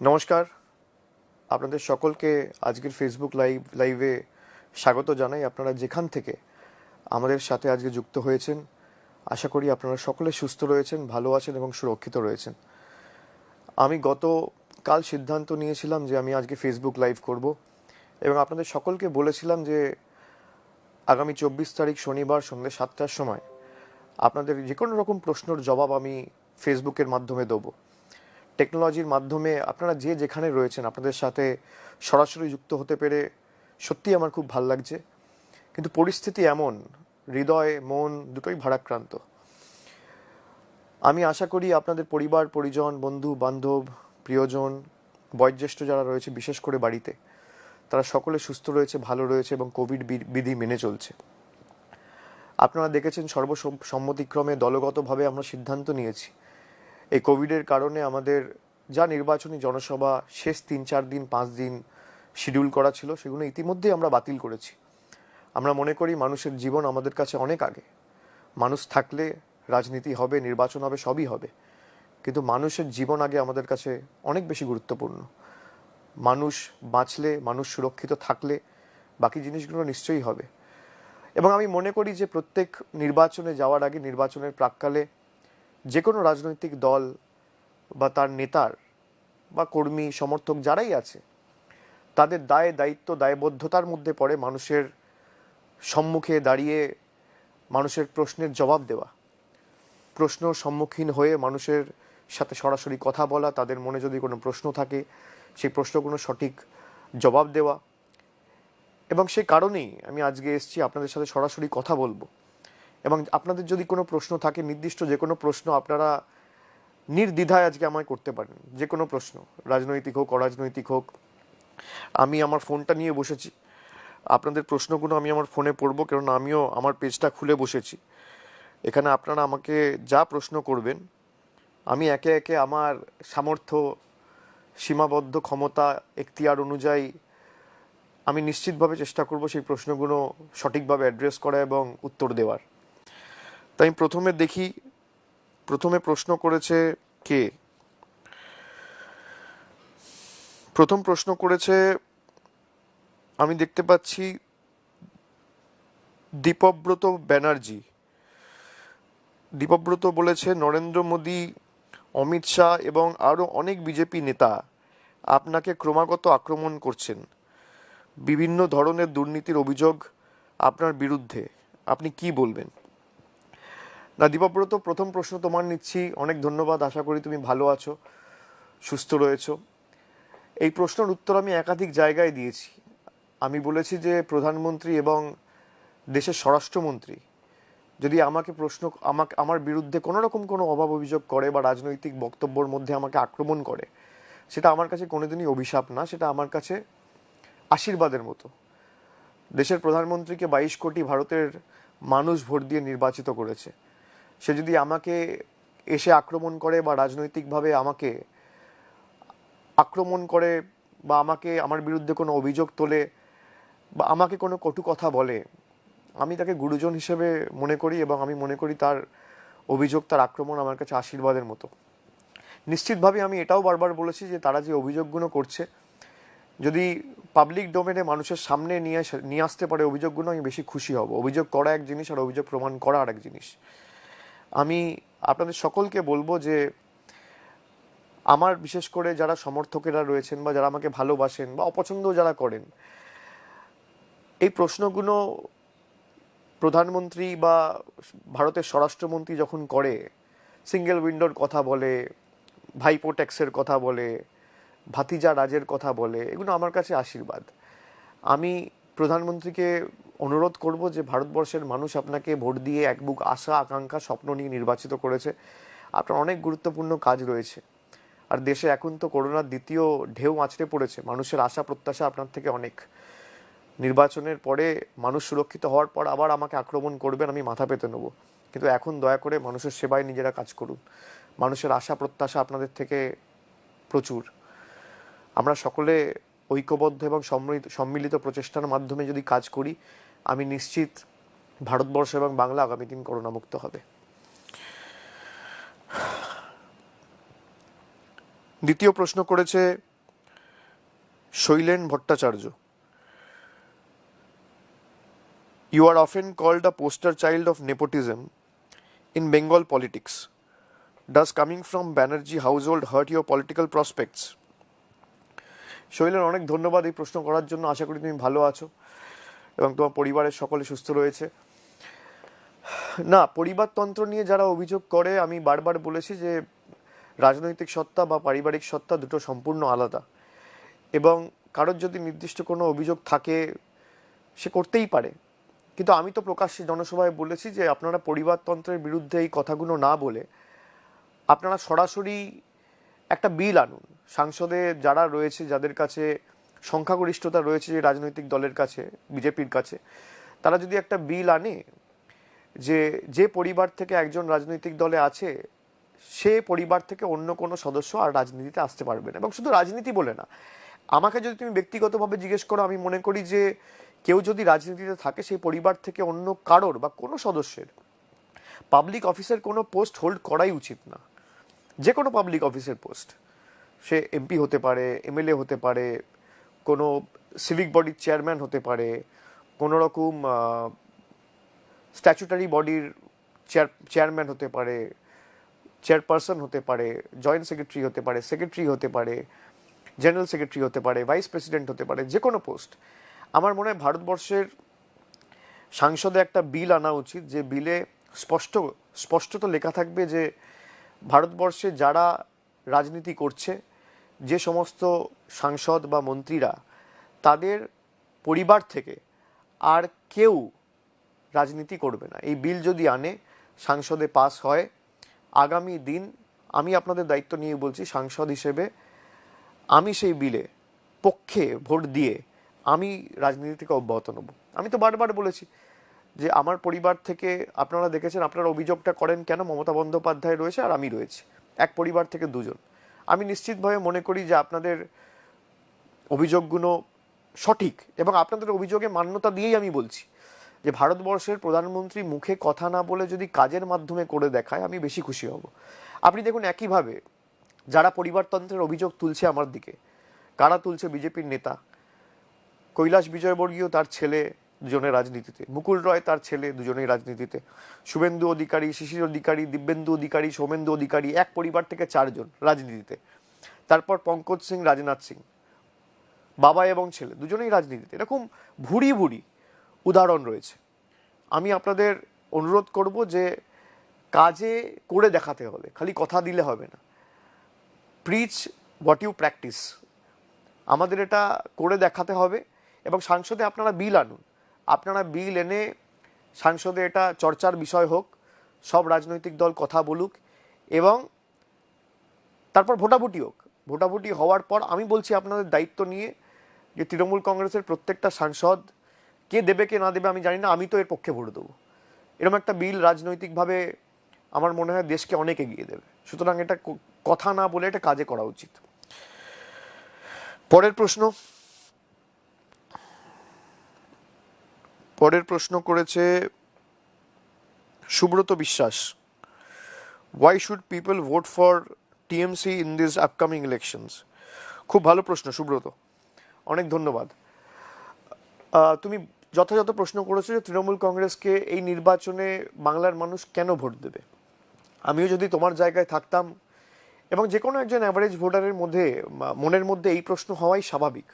নমস্কার। আপনাদের সকলকে আজকের ফেসবুক লাইভে স্বাগত জানাই। আপনারা যেখান থেকে আমাদের সাথে আজকে যুক্ত হয়েছেন, আশা করি আপনারা সকলে সুস্থ রয়েছেন, ভালো আছেন এবং সুরক্ষিত রয়েছেন। আমি গতকাল সিদ্ধান্ত নিয়েছিলাম যে আমি আজকে ফেসবুক লাইভ করব এবং আপনাদের সকলকে বলেছিলাম যে আগামী 24 তারিখ শনিবার সন্ধ্যে 7টার সময় আপনাদের যে কোনো রকম প্রশ্নের জবাব আমি ফেসবুকের মাধ্যমে দেবো। টেকনোলজির মাধ্যমে আপনারা যে যেখানে রয়েছেন আপনাদের সাথে সরাসরি যুক্ত হতে পেরে সত্যিই আমার খুব ভালো লাগছে। কিন্তু পরিস্থিতি এমন, হৃদয় মন দুটোই ভারাক্রান্ত। আমি আশা করি আপনাদের পরিবার পরিজন, বন্ধু বান্ধব, প্রিয়জন, বয়োজ্যেষ্ঠ যারা রয়েছে বিশেষ করে বাড়িতে, তারা সকলে সুস্থ রয়েছে, ভালো রয়েছে এবং কোভিড বিধি মেনে চলছে। আপনারা দেখেছেন সর্বসম্মতিক্রমে দলগতভাবে আমরা সিদ্ধান্ত নিয়েছি এই কোভিডের কারণে আমাদের যা নির্বাচনী জনসভা শেষ 3-4 দিন 5 দিন শিডিউল করা ছিল সেগুলো ইতিমধ্যেই আমরা বাতিল করেছি। আমরা মনে করি মানুষের জীবন আমাদের কাছে অনেক আগে। মানুষ থাকলে রাজনীতি হবে, নির্বাচন হবে, সবই হবে, কিন্তু মানুষের জীবন আগে আমাদের কাছে অনেক বেশি গুরুত্বপূর্ণ। মানুষ বাঁচলে, মানুষ সুরক্ষিত থাকলে বাকি জিনিসগুলো নিশ্চয়ই হবে। এবং আমি মনে করি যে প্রত্যেক নির্বাচনে যাওয়ার আগে, নির্বাচনের প্রাক্কালে যে কোনো রাজনৈতিক দল বা তার নেতার বা কর্মী সমর্থক যারাই আছে তাদের দায় দায়িত্ব দায়বদ্ধতার মধ্যে পড়ে মানুষের সম্মুখে দাঁড়িয়ে মানুষের প্রশ্নের জবাব দেওয়া, প্রশ্ন সম্মুখীন হয়ে মানুষের সাথে সরাসরি কথা বলা, তাদের মনে যদি কোনো প্রশ্ন থাকে সেই প্রশ্নগুলো সঠিক জবাব দেওয়া। এবং সেই কারণেই আমি আজকে এসেছি আপনাদের সাথে সরাসরি কথা বলবো। এবং আপনাদের যদি কোনো প্রশ্ন থাকে, নির্দিষ্ট যে কোনো প্রশ্ন আপনারা নির্দ্বিধায় আজকে আমায় করতে পারেন। যে কোনো প্রশ্ন, রাজনৈতিক হোক অরাজনৈতিক হোক। আমি আমার ফোনটা নিয়ে বসেছি, আপনাদের প্রশ্নগুলো আমি আমার ফোনে পড়বো, কারণ আমিও আমার পেজটা খুলে বসেছি। এখানে আপনারা আমাকে যা প্রশ্ন করবেন আমি একে একে আমার সামর্থ্য, সীমাবদ্ধ ক্ষমতা, এখতিয়ার অনুযায়ী আমি নিশ্চিতভাবে চেষ্টা করব সেই প্রশ্নগুলো সঠিকভাবে অ্যাড্রেস করা এবং উত্তর দেওয়ার। তাই প্রথমে দেখি, প্রথমে প্রশ্ন করেছে কে? প্রথম প্রশ্ন করেছে, আমি দেখতে পাচ্ছি, দীপব্রত ব্যানার্জি। দীপব্রত বলেছে, নরেন্দ্র মোদী, অমিত শাহ এবং আরও অনেক বিজেপি নেতা আপনাকে ক্রমাগত আক্রমণ করছেন। বিভিন্ন ধরনের দুর্নীতির অভিযোগ আপনার বিরুদ্ধে, আপনি কি বলবেন? না দীপব্রত, প্রথম প্রশ্ন তোমার নিচ্ছি। অনেক ধন্যবাদ, আশা করি তুমি ভালো আছো, সুস্থ রয়েছো। এই প্রশ্নের উত্তর আমি একাধিক জায়গায় দিয়েছি। আমি বলেছি যে প্রধানমন্ত্রী এবং দেশের স্বরাষ্ট্রমন্ত্রী যদি আমার বিরুদ্ধে কোনো রকম কোনো অভাব অভিযোগ করে বা রাজনৈতিক বক্তব্যের মধ্যে আমাকে আক্রমণ করে, সেটা আমার কাছে কোনোদিনই অভিশাপ না, সেটা আমার কাছে আশীর্বাদের মতো। দেশের প্রধানমন্ত্রীকে 22 কোটি ভারতের মানুষ ভোট দিয়ে নির্বাচিত করেছে। সে যদি আমাকে এসে আক্রমণ করে বা রাজনৈতিকভাবে আমাকে আক্রমণ করে বা আমার বিরুদ্ধে কোনো অভিযোগ তোলে বা আমাকে কোনো কটু কথা বলে, আমি তাকে গুরুজন হিসেবে মনে করি এবং আমি মনে করি তার অভিযোগ, তার আক্রমণ আমার কাছে আশীর্বাদের মতো। নিশ্চিতভাবে আমি এটাও বারবার বলেছি যে তারা যে অভিযোগগুলো করছে, যদি পাবলিক ডোমেনে মানুষের সামনে নিয়ে আসতে পারে অভিযোগগুলো, আমি বেশি খুশি হব। অভিযোগ করা এক জিনিস আর অভিযোগ প্রমাণ করা আর এক জিনিস। আমি আপনাদের সকলকে বলবো যে আমার বিশেষ করে যারা সমর্থকেরা রয়েছেন বা যারা আমাকে ভালোবাসেন বা অপছন্দ যারা করেন, এই প্রশ্নগুলো প্রধানমন্ত্রী বা ভারতের স্বরাষ্ট্রমন্ত্রী যখন করে, সিঙ্গেল উইন্ডোর কথা বলে, ভাইপো ট্যাক্সের কথা বলে, ভাতিজা রাজের কথা বলে, এগুলো আমার কাছে আশীর্বাদ। আমি প্রধানমন্ত্রীকে অনুরোধ করব যে ভারতবর্ষের মানুষ আপনাকে ভোট দিয়ে এক বুক আশা আকাঙ্ক্ষা স্বপ্ন নিয়ে নির্বাচিত করেছে। আপনার অনেক গুরুত্বপূর্ণ কাজ রয়েছে। আর দেশে এখন তো করোনার দ্বিতীয় ঢেউ আছড়ে পড়েছে, মানুষের আশা প্রত্যাশা আপনার থেকে অনেক। নির্বাচনের পরে মানুষ সুরক্ষিত হওয়ার পর আবার আমাকে আক্রমণ করবেন, আমি মাথা পেতে নেব। কিন্তু এখন দয়া করে মানুষের সেবায় নিজেরা কাজ করুন। মানুষের আশা প্রত্যাশা আপনাদের থেকে প্রচুর। আমরা সকলে ঐক্যবদ্ধ এবং সম্মিলিত প্রচেষ্টার মাধ্যমে যদি কাজ করি, আমি নিশ্চিত ভারতবর্ষ এবং বাংলা আগামী দিন করোনামুক্ত হবে। দ্বিতীয় প্রশ্ন করেছে Shailen Bhattacharya. You are often called a poster child of nepotism in Bengal politics. Does coming from Banerjee household hurt your political prospects? Shailen, অনেক ধন্যবাদ এই প্রশ্ন করার জন্য। আশা করি তুমি ভালো আছো এবং তোমার পরিবারের সকলে সুস্থ রয়েছে। না, পরিবারতন্ত্র নিয়ে যারা অভিযোগ করে, আমি বারবার বলেছি যে রাজনৈতিক সত্তা বা পারিবারিক সত্তা দুটো সম্পূর্ণ আলাদা, এবং কারোর যদি নির্দিষ্ট কোনো অভিযোগ থাকে সে করতেই পারে, কিন্তু আমি তো প্রকাশ্যে জনসভায় বলেছি যে আপনারা পরিবারতন্ত্রের বিরুদ্ধে এই কথাগুলো না বলে আপনারা সরাসরি একটা বিল আনুন। সাংসদে যারা রয়েছে, যাদের কাছে সংখ্যাগরিষ্ঠতা রয়েছে যে রাজনৈতিক দলের কাছে, বিজেপির কাছে, তারা যদি একটা বিল আনে যে যে পরিবার থেকে একজন রাজনৈতিক দলে আছে সে পরিবার থেকে অন্য কোনো সদস্য আর রাজনীতিতে আসতে পারবে না। এবং শুধু রাজনীতি বলে না, আমাকে যদি তুমি ব্যক্তিগতভাবে জিজ্ঞেস করো, আমি মনে করি যে কেউ যদি রাজনীতিতে থাকে সেই পরিবার থেকে অন্য কারোর বা কোনো সদস্যের পাবলিক অফিসের কোনো পোস্ট হোল্ড করাই উচিত না। যে কোনো পাবলিক অফিসের পোস্ট, সে এমপি হতে পারে, এমএলএ হতে পারে, কোনো সিভিক বডির চেয়ারম্যান হতে পারে, কোনো রকম স্ট্যাচুটারি বডির চেয়ারম্যান হতে পারে, চেয়ারপারসন হতে পারে, জয়েন্ট সেক্রেটারি হতে পারে, সেক্রেটারি হতে পারে, জেনারেল সেক্রেটারি হতে পারে, ভাইস প্রেসিডেন্ট হতে পারে, যে কোনো পোস্ট। আমার মনে হয় ভারতবর্ষের সংসদে একটা বিল আনা উচিত, যে বিলে স্পষ্টত লেখা থাকবে যে ভারতবর্ষে যারা রাজনীতি করছে, যে সমস্ত সাংসদ বা মন্ত্রীরা, তাদের পরিবার থেকে আর কেউ রাজনীতি করবে না। এই বিল যদি আনে, সংসদে পাস হয়, আগামী দিন আমি আপনাদের দায়িত্ব নিয়ে বলছি, সাংসদ হিসেবে আমি সেই বিলে পক্ষে ভোট দিয়ে আমি রাজনীতি থেকে অব্যাহত নেব। আমি তো বারবার বলেছি যে আমার পরিবার থেকে, আপনারা দেখেছেন, আপনারা অভিযোগটা করেন কেন, মমতা বন্দ্যোপাধ্যায় রয়েছে আর আমি রয়েছি, এক পরিবার থেকে দুজন। আমি নিশ্চিতভাবে মনে করি যে আপনাদের অভিযোগগুলো সঠিক, এবং আপনাদের অভিযোগে মান্যতা দিয়েই আমি বলছি যে ভারতবর্ষের প্রধানমন্ত্রী মুখে কথা না বলে যদি কাজের মাধ্যমে করে দেখায়, আমি বেশি খুশি হব। আপনি দেখুন, একইভাবে যারা পরিবারতন্ত্রের অভিযোগ তুলছে আমার দিকে, কারা তুলছে? বিজেপির নেতা কৈলাস বিজয়বর্গীয়, তার ছেলে দুজনের রাজনীতিতে, মুকুল রয় তার ছেলে দুজনেই রাজনীতিতে, শুভেন্দু অধিকারী, শিশির অধিকারী, দিব্যেন্দু অধিকারী, সৌমেন্দু অধিকারী, এক পরিবার থেকে চারজন রাজনীতিতে। তারপর পঙ্কজ সিং, রাজনাথ সিং, বাবা এবং ছেলে দুজনেই রাজনীতিতে। এরকম ভুরি ভুরি উদাহরণ রয়েছে। আমি আপনাদের অনুরোধ করব যে কাজে করে দেখাতে হবে, খালি কথা দিলে হবে না। Preach what you practice. আমাদের এটা করে দেখাতে হবে, এবং সংসদে আপনারা বিল আনুন। আপনারা বিল এনে সংসদে এটা চর্চার বিষয় হোক, সব রাজনৈতিক দল কথা বলুক, এবং তারপর ভোটাভুটি হোক। ভোটাভুটি হওয়ার পর আমি বলছি আপনাদের দায়িত্ব নিয়ে যে তৃণমূল কংগ্রেসের প্রত্যেকটা সাংসদ, কে দেবে কে না দেবে আমি জানি না, আমি তো এর পক্ষে ভোট দেবো। এরকম একটা বিল রাজনৈতিকভাবে আমার মনে হয় দেশকে অনেক এগিয়ে দেবে। সুতরাং এটা কথা না বলে এটা কাজে করা উচিত। পরের প্রশ্ন করেছে সুব্রত বিশ্বাস। Why should people vote for TMC in this upcoming elections? খুব ভালো প্রশ্ন সুব্রত, অনেক ধন্যবাদ। তুমি যথাযথ প্রশ্ন করেছো যে তৃণমূল কংগ্রেসকে এই নির্বাচনে বাংলার মানুষ কেন ভোট দেবে। আমিও যদি তোমার জায়গায় থাকতাম, এবং যে কোনো একজন অ্যাভারেজ ভোটারের মনের মধ্যে এই প্রশ্ন হওয়াই স্বাভাবিক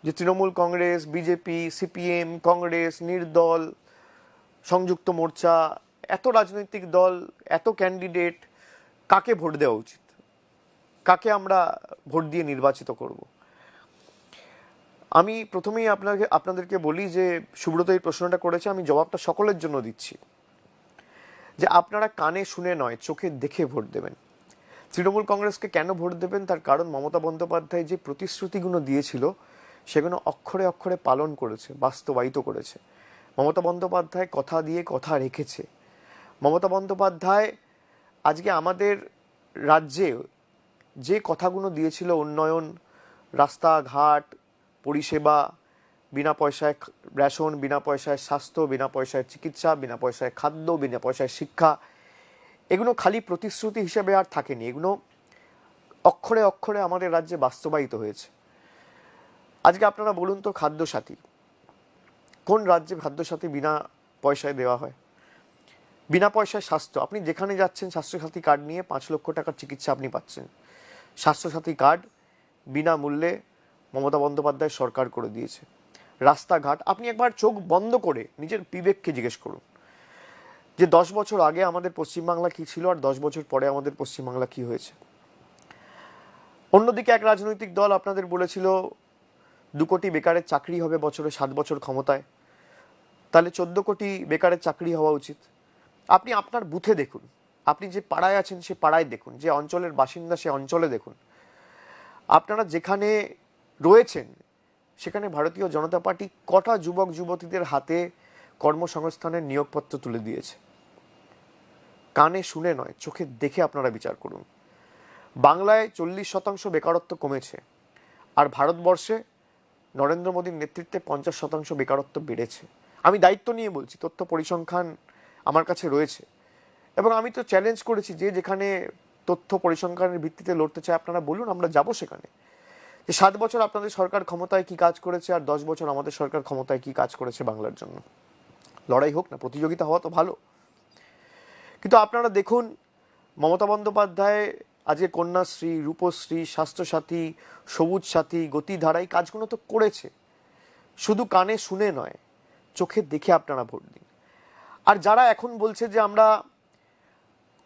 যে তৃণমূল কংগ্রেস, বিজেপি, সিপিএম, কংগ্রেস, নির্দল, সংযুক্ত মোর্চা, এত রাজনৈতিক দল, এত ক্যান্ডিডেট, কাকে ভোট দেওয়া উচিত, কাকে আমরা ভোট দিয়ে নির্বাচিত করব। আমি প্রথমেই আপনাদেরকে বলি যে সুব্রত এই প্রশ্নটা করেছে, আমি জবাবটা সকলের জন্য দিচ্ছি, যে আপনারা কানে শুনে নয়, চোখে দেখে ভোট দেবেন। তৃণমূল কংগ্রেসকে কেন ভোট দেবেন, তার কারণ মমতা বন্দ্যোপাধ্যায় যে প্রতিশ্রুতিগুলো দিয়েছিল সেগুলো অক্ষরে অক্ষরে পালন করেছে, বাস্তবায়িত করেছে। মমতা বন্দ্যোপাধ্যায় কথা দিয়ে কথা রেখেছে। মমতা বন্দ্যোপাধ্যায় আজকে আমাদের রাজ্যে যে কথাগুলো দিয়েছিল, উন্নয়ন, রাস্তাঘাট, পরিষেবা, বিনা পয়সায় রেশন, বিনা পয়সায় স্বাস্থ্য, বিনা পয়সায় চিকিৎসা, বিনা পয়সায় খাদ্য, বিনা পয়সায় শিক্ষা, এগুলো খালি প্রতিশ্রুতি হিসেবে আর থাকেনি, এগুলো অক্ষরে অক্ষরে আমাদের রাজ্যে বাস্তবায়িত হয়েছে। আজকে আপনারা বলুন তো, খাদ্যসাথী, কোন রাজ্যে খাদ্যসাথী বিনা পয়সায় দেওয়া হয়? বিনা পয়সায় স্বাস্থ্য, আপনি যেখানে যাচ্ছেন স্বাস্থ্যসাথী কার্ড নিয়ে 5 লক্ষ টাকার চিকিৎসা আপনি পাচ্ছেন। স্বাস্থ্যসাথী কার্ড বিনামূল্যে মমতা বন্দ্যোপাধ্যায় সরকার করে দিয়েছে। রাস্তাঘাট, আপনি একবার চোখ বন্ধ করে নিজের বিবেককে জিজ্ঞেস করুন যে 10 বছর আগে আমাদের পশ্চিমবাংলা কি ছিল আর 10 বছর পরে আমাদের পশ্চিমবাংলা কি হয়েছে। অন্যদিকে এক রাজনৈতিক দল আপনাদের বলেছিল 2 কোটি বেকারের চাকরি হবে বছরে 7 বছর ক্ষমতায়, তাহলে 14 কোটি বেকারের চাকরি হওয়া উচিত। আপনি আপনার বুথে দেখুন, আপনি যে পাড়ায় আছেন সে পাড়ায় দেখুন, যে অঞ্চলের বাসিন্দা সে অঞ্চলে দেখুন, আপনারা যেখানে রয়েছেন সেখানে ভারতীয় জনতা পার্টি কটা যুবক যুবতীদের হাতে কর্মসংস্থানের নিয়োগপত্র তুলে দিয়েছে। কানে শুনে নয়, চোখে দেখে আপনারা বিচার করুন। বাংলায় 40% বেকারত্ব কমেছে, আর ভারতবর্ষে নরেন্দ্র মোদীর নেতৃত্বে 50% বেকারত্ব বেড়েছে। আমি দায়িত্ব নিয়ে বলছি, তথ্য পরিসংখ্যান আমার কাছে রয়েছে, এবং আমি তো চ্যালেঞ্জ করেছি যে যেখানে তথ্য পরিসংখ্যানের ভিত্তিতে লড়তে চায় আপনারা বলুন, আমরা যাব সেখানে। যে 7 বছর আপনাদের সরকার ক্ষমতায় কি কাজ করেছে আর 10 বছর আমাদের সরকার ক্ষমতায় কি কাজ করেছে বাংলার জন্য। লড়াই হোক না, প্রতিযোগিতা হওয়া তো ভালো। কিন্তু আপনারা দেখুন, মমতা বন্দ্যোপাধ্যায় আজকে কন্যাশ্রী, রূপশ্রী, স্বাস্থ্যসাথী, সবুজ সাথী, গতিধারা এই কাজগুলো তো করেছে। শুধু কানে শুনে নয়, চোখে দেখে আপনারা ভোট দিন। আর যারা এখন বলছে যে আমরা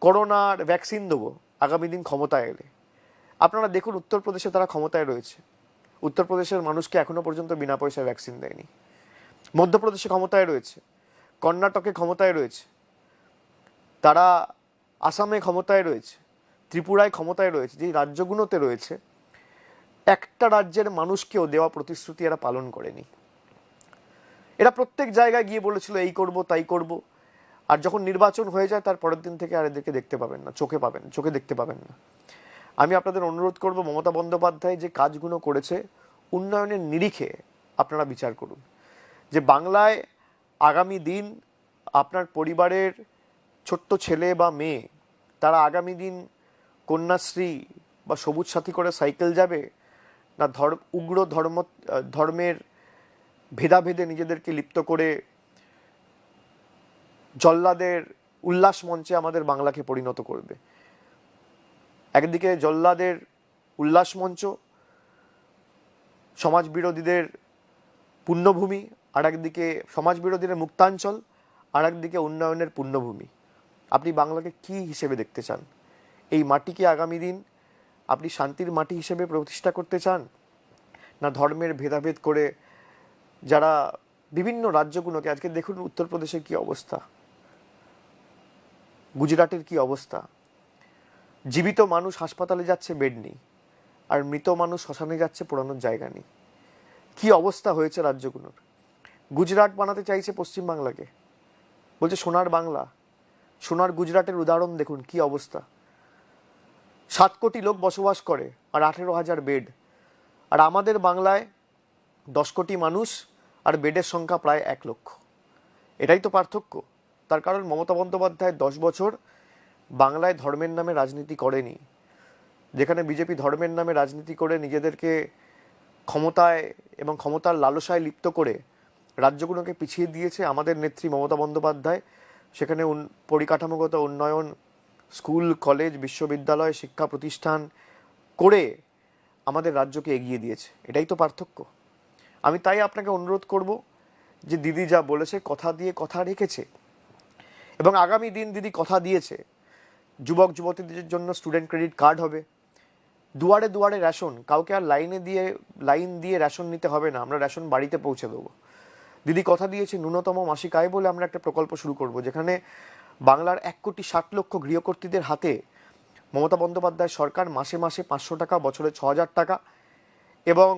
করোনার ভ্যাকসিন দেবো আগামী দিন ক্ষমতায় এলে, আপনারা দেখুন উত্তরপ্রদেশে তারা ক্ষমতায় রয়েছে, উত্তরপ্রদেশের মানুষকে এখনো পর্যন্ত বিনা পয়সায় ভ্যাকসিন দেয়নি। মধ্যপ্রদেশে ক্ষমতায় রয়েছে, কর্ণাটকে ক্ষমতায় রয়েছে, তারা আসামে ক্ষমতায় রয়েছে, ত্রিপুরায় ক্ষমতায় রয়েছে। যে রাজ্যগুলোতে রয়েছে, একটা রাজ্যের মানুষকেও দেওয়া প্রতিশ্রুতি এরা পালন করেনি। এরা প্রত্যেক জায়গায় গিয়ে বলেছিল এই করব তাই করব, আর যখন নির্বাচন হয়ে যায় তার পরের দিন থেকে আর এদেরকে দেখতে পাবেন না, চোখে দেখতে পাবেন না। আমি আপনাদের অনুরোধ করব, মমতা বন্দ্যোপাধ্যায় যে কাজগুলো করেছে উন্নয়নের নিরিখে আপনারা বিচার করুন। যে বাংলায় আগামী দিন আপনার পরিবারের ছোট্ট ছেলে বা মেয়ে, তারা আগামী দিন কন্যাশ্রী বা সবুজ সাথী করে সাইকেল যাবে, না উগ্র ধর্মের ভেদাভেদে নিজেদেরকে লিপ্ত করে জল্লাদের উল্লাস মঞ্চে আমাদের বাংলাকে পরিণত করবে। একদিকে জল্লাদের উল্লাস মঞ্চ, সমাজ বিরোধীদের পুণ্যভূমি, আর একদিকে সমাজ বিরোধীদের মুক্তাঞ্চল, আর একদিকে উন্নয়নের পুণ্যভূমি। আপনি বাংলাকে কি হিসেবে দেখতে চান? এই মাটিকে আগামী দিন আপনি শান্তির মাটি হিসেবে প্রতিষ্ঠা করতে চান, না ধর্মের ভেদাভেদ করে যারা বিভিন্ন রাজ্যগুলোকে, আজকে দেখুন উত্তরপ্রদেশের কি অবস্থা, গুজরাটের কি অবস্থা, জীবিত মানুষ হাসপাতালে যাচ্ছে বেড নেই, আর মৃত মানুষ শ্মশানে যাচ্ছে পোড়ানোর জায়গা নেই। কি অবস্থা হয়েছে রাজ্যগুলোর। গুজরাট বানাতে চাইছে পশ্চিমবাংলাকে, বলছে সোনার বাংলা। সোনার গুজরাটের উদাহরণ দেখুন, কি অবস্থা। 7 কোটি লোক বসবাস করে আর 18,000 বেড, আর আমাদের বাংলায় 10 কোটি মানুষ আর বেডের সংখ্যা প্রায় 1 লক্ষ। এটাই তো পার্থক্য। তার কারণ মমতা বন্দ্যোপাধ্যায় 10 বছর বাংলায় ধর্মের নামে রাজনীতি করেনি। যেখানে বিজেপি ধর্মের নামে রাজনীতি করে নিজেদেরকে ক্ষমতায় এবং ক্ষমতার লালসায় লিপ্ত করে রাজ্যগুলোকে পিছিয়ে দিয়েছে, আমাদের নেত্রী মমতা বন্দ্যোপাধ্যায় সেখানে পরিকাঠামোগত উন্নয়ন, স্কুল, কলেজ, বিশ্ববিদ্যালয়, শিক্ষা প্রতিষ্ঠান করে আমাদের রাজ্যকে এগিয়ে দিয়েছে। এটাই তো পার্থক্য। আমি তাই আপনাকে অনুরোধ করব যে দিদি যা বলেছে, কথা দিয়ে কথা রেখেছে, এবং আগামী দিন দিদি কথা দিয়েছে যুবক যুবতীদের জন্য স্টুডেন্ট ক্রেডিট কার্ড হবে, দুয়ারে দুয়ারে রেশন, কাউকে আর লাইন দিয়ে রেশন নিতে হবে না, আমরা রেশন বাড়িতে পৌঁছে দেবো। দিদি কথা দিয়েছে ন্যূনতম মাসিক আয় বলে আমরা একটা প্রকল্প শুরু করব, যেখানে বাংলার 1,60,00,000 গৃহকর্তীদের হাতে মমতা বন্দ্যোপাধ্যায় সরকার মাসে মাসে 500 টাকা, বছরে 6,000 টাকা, এবং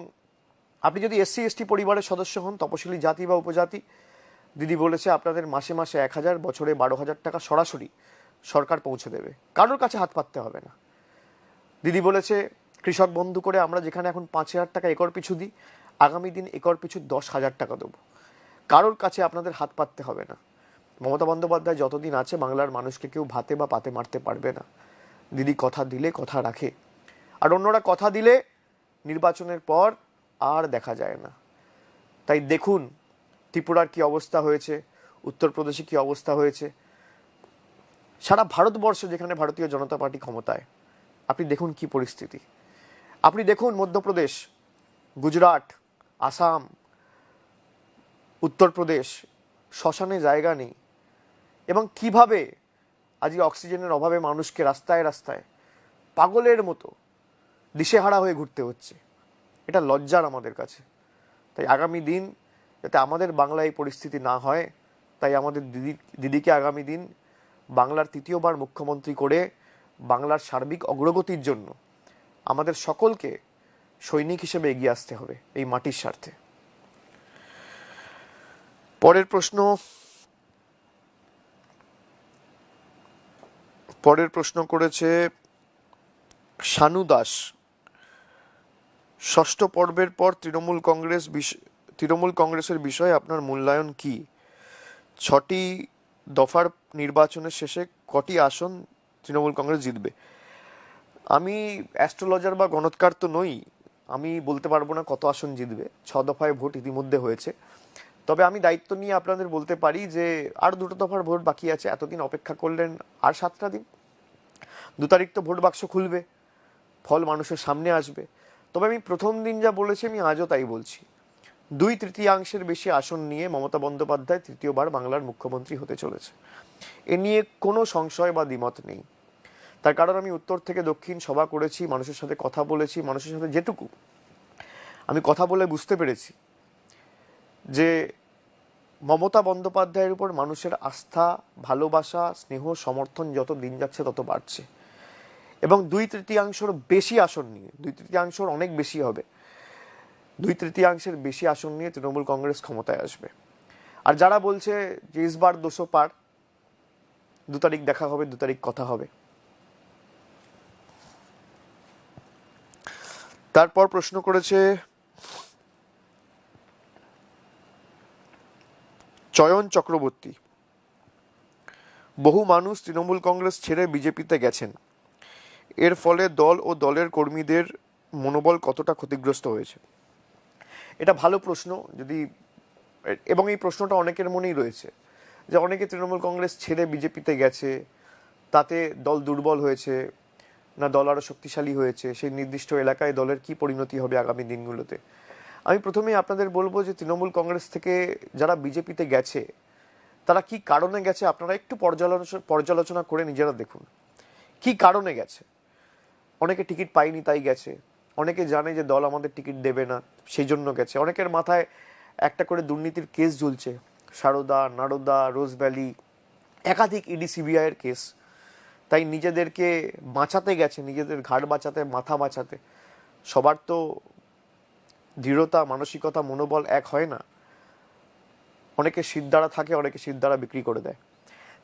আপনি যদি SC ST পরিবারের সদস্য হন, তপশিলি জাতি বা উপজাতি, দিদি বলেছে আপনাদের মাসে মাসে 1,000, বছরে 12,000 টাকা সরাসরি সরকার পৌঁছে দেবে, কারোর কাছে হাত পাততে হবে না। দিদি বলেছে কৃষক বন্ধু করে আমরা যেখানে এখন 5,000 টাকা একর পিছু দিই, আগামী দিন একর পিছু 10,000 টাকা দেবো, কারোর কাছে আপনাদের হাত পাততে হবে না। মমতা বন্দ্যোপাধ্যায় যতদিন আছে বাংলার মানুষকে কেউ ভাতে বা পাতে মারতে পারবে না। দিদি কথা দিলে কথা রাখে। আর অন্যরা কথা দিলে নির্বাচনের পর আর দেখা যায় না। তাই দেখুন ত্রিপুরার কি অবস্থা হয়েছে, উত্তরপ্রদেশে কি অবস্থা হয়েছে, সারা ভারতবর্ষ যেখানে ভারতীয় জনতা পার্টি ক্ষমতায়, আপনি দেখুন কি পরিস্থিতি। আপনি দেখুন মধ্যপ্রদেশ, গুজরাট, আসাম, উত্তরপ্রদেশ, শ্মশানে জায়গা নেই, এবং কিভাবে আজকে অক্সিজেনের অভাবে মানুষকে রাস্তায় রাস্তায় পাগলের মতো দিশেহারা হয়ে ঘুরতে হচ্ছে। এটা লজ্জার আমাদের কাছে। তাই আগামী দিন যাতে আমাদের বাংলায় এই পরিস্থিতি না হয়, তাই আমাদের দিদিকে আগামী দিন বাংলার তৃতীয়বার মুখ্যমন্ত্রী করে বাংলার সার্বিক অগ্রগতির জন্য আমাদের সকলকে সৈনিক হিসেবে এগিয়ে আসতে হবে এই মাটির স্বার্থে। পরের প্রশ্ন করেছে শানু দাস। ষষ্ঠ পর্বের পর তৃণমূল কংগ্রেসের বিষয়ে আপনার মূল্যায়ন কি? 6টি দফার নির্বাচনের শেষে কটি আসন তৃণমূল কংগ্রেস জিতবে? আমি অ্যাস্ট্রোলজার বা গণৎকার তো নই, আমি বলতে পারবো না কত আসন জিতবে। 6 দফায় ভোট ইতিমধ্যে হয়েছে। তবে আমি দায়িত্ব নিয়ে আপনাদের বলতে পারি যে আর 2টো দফার ভোট বাকি আছে। এতদিন অপেক্ষা করলেন, আর 7টা দিন। 2 তারিখ তো ভোট বাক্স খুলবে, ফল মানুষের সামনে আসবে। তবে আমি প্রথম দিন যা বলেছি আমি আজও তাই বলছি, 2/3 বেশি আসন নিয়ে মমতা বন্দ্যোপাধ্যায় তৃতীয়বার বাংলার মুখ্যমন্ত্রী হতে চলেছে। এ নিয়ে কোনো সংশয় বা দ্বিমত নেই। তার কারণ আমি উত্তর থেকে দক্ষিণ সভা করেছি, মানুষের সাথে কথা বলেছি। মানুষের সাথে যেটুকু আমি কথা বলে বুঝতে পেরেছি যে মমতা বন্দ্যোপাধ্যায়ের উপর মানুষের আস্থা, ভালোবাসা, স্নেহ, সমর্থন যত দিন যাচ্ছে তত বাড়ছে। এবং 2/3 বেশি আসন নিয়ে, 2/3 অনেক বেশি হবে, 2/3 বেশি আসন নিয়ে তৃণমূল কংগ্রেস ক্ষমতায় আসবে। আর যারা বলছে যে ইসবার 200 পার, 2 তারিখ দেখা হবে, 2 তারিখ কথা হবে। তারপর প্রশ্ন করেছে চয়ন চক্রবর্তী। বহু মানুষ তৃণমূল কংগ্রেস ছেড়ে বিজেপিতে গেছেন, এর ফলে দল ও দলের কর্মীদের মনোবল কতটা ক্ষতিগ্রস্ত হয়েছে? এটা ভালো প্রশ্ন। এবং এই প্রশ্নটা অনেকের মনেই রয়েছে যে অনেকে তৃণমূল কংগ্রেস ছেড়ে বিজেপিতে গেছে, তাতে দল দুর্বল হয়েছে না দল আরও শক্তিশালী হয়েছে, সেই নির্দিষ্ট এলাকায় দলের কি পরিণতি হবে আগামী দিনগুলোতে। আমি প্রথমেই আপনাদের বলবো যে তৃণমূল কংগ্রেস থেকে যারা বিজেপিতে গেছে তারা কি কারণে গেছে আপনারা একটু পর্যালোচনা করে নিজেরা দেখুন কি কারণে গেছে। অনেকে টিকিট পায়নি তাই গেছে, অনেকে জানে যে দল আমাদের টিকিট দেবে না সেই জন্য গেছে, অনেকের মাথায় একটা করে দুর্নীতির কেস ঝুলছে, সারদা, নারদা, রোজ ভ্যালি, একাধিক ইডি সিবিআইয়ের কেস। তাই নিজেদেরকে বাঁচাতে গেছে, নিজেদের ঘাট বাঁচাতে, মাথা বাঁচাতে। সবার তো দৃঢ়তা, মানসিকতা, মনোবল এক হয় না। অনেকে সিদ্ধারা থাকে, অনেকে সিদ্ধারা বিক্রি করে দেয়।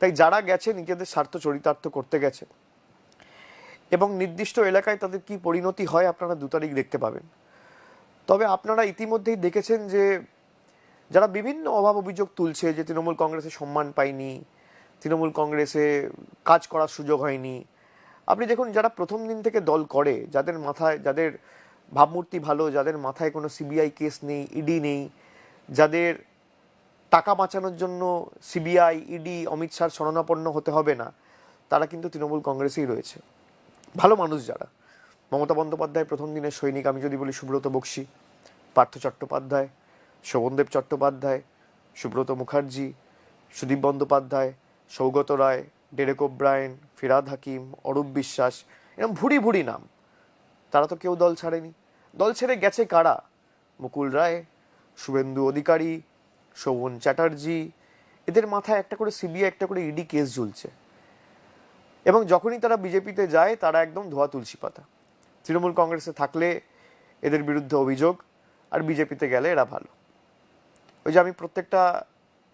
তাই যারা গেছে নিজেদের স্বার্থ চরিতার্থ করতে গেছে, এবং নির্দিষ্ট এলাকায় তাদের কি পরিণতি হয় আপনারা 2 তারিখ দেখতে পাবেন। তবে আপনারা ইতিমধ্যেই দেখেছেন যে যারা বিভিন্ন অভাব অভিযোগ তুলছে যে তৃণমূল কংগ্রেসে সম্মান পায়নি, তৃণমূল কংগ্রেসে কাজ করার সুযোগ হয়নি, আপনি দেখুন যারা প্রথম দিন থেকে দল করে, যাদের মাথায়, যাদের ভাবমূর্তি ভালো, যাদের মাথায় কোনো সিবিআই কেস নেই, ইডি নেই, যাদের টাকা বাঁচানোর জন্য সিবিআই, ইডি, অমিত শাহর শরণাপন্ন হতে হবে না, তারা কিন্তু তৃণমূল কংগ্রেসেই রয়েছে। ভালো মানুষ যারা, মমতা বন্দ্যোপাধ্যায় প্রথম দিনের সৈনিক আমি যদি বলি সুব্রত বক্সী, পার্থ চট্টোপাধ্যায়, শোভনদেব চট্টোপাধ্যায়, সুব্রত মুখার্জি, সুদীপ বন্দ্যোপাধ্যায়, সৌগত রায়, ডেরেক ওব্রায়েন, ফিরহাদ হাকিম, অরূপ বিশ্বাস, এরকম ভুরি ভুরি নাম। তারা তো কেউ দল ছাড়েনি। দল ছেড়ে গেছে কারা? মুকুল রায়, শুভেন্দু অধিকারী, শোভন চ্যাটার্জি, এদের মাথায় একটা করে সিবিআই, একটা করে ইডি কেস ঝুলছে। এবং যখনই তারা বিজেপিতে যায় তারা একদম ধোয়া তুলসী পাতা। তৃণমূল কংগ্রেসে থাকলে এদের বিরুদ্ধে অভিযোগ, আর বিজেপিতে গেলে এরা ভালো। ওই যে আমি প্রত্যেকটা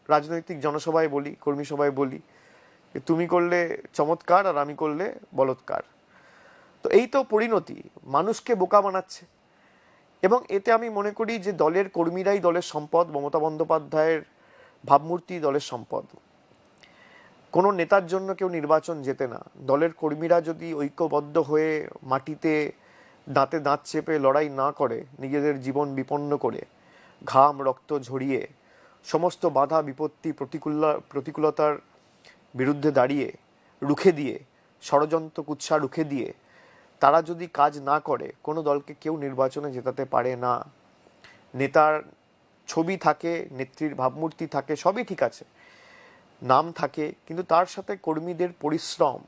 রাজনৈতিক জনসভায় বলি, কর্মী সভায় বলি, তুমি করলে চমৎকার আর আমি করলে বলৎকার। তো এই তো পরিণতি, মানুষকে বোকা বানাচ্ছে। এবং এতে আমি মনে করি যে দলের কর্মীরাই দলের সম্পদ, মমতা বন্দ্যোপাধ্যায়ের ভাবমূর্তি দলের সম্পদ। কোনো নেতার জন্য কেউ নির্বাচন জেতে না। দলের কর্মীরা যদি ঐক্যবদ্ধ হয়ে মাটিতে দাঁতে দাঁত চেপে লড়াই না করে, নিজেদের জীবন বিপন্ন করে, ঘাম রক্ত ঝরিয়ে, সমস্ত বাধা বিপত্তি প্রতিকূলতার বিরুদ্ধে দাঁড়িয়ে, রুখে দিয়ে, ষড়যন্ত্র কুৎসা রুখে দিয়ে তারা যদি কাজ না করে, কোনো দলকে কেউ নির্বাচনে জেতাতে পারে না। নেতার ছবি থাকে, নেত্রীর ভাবমূর্তি থাকে, সবই ঠিক আছে, নাম থাকে, কিন্তু তার সাথে কর্মীদের পরিশ্রম,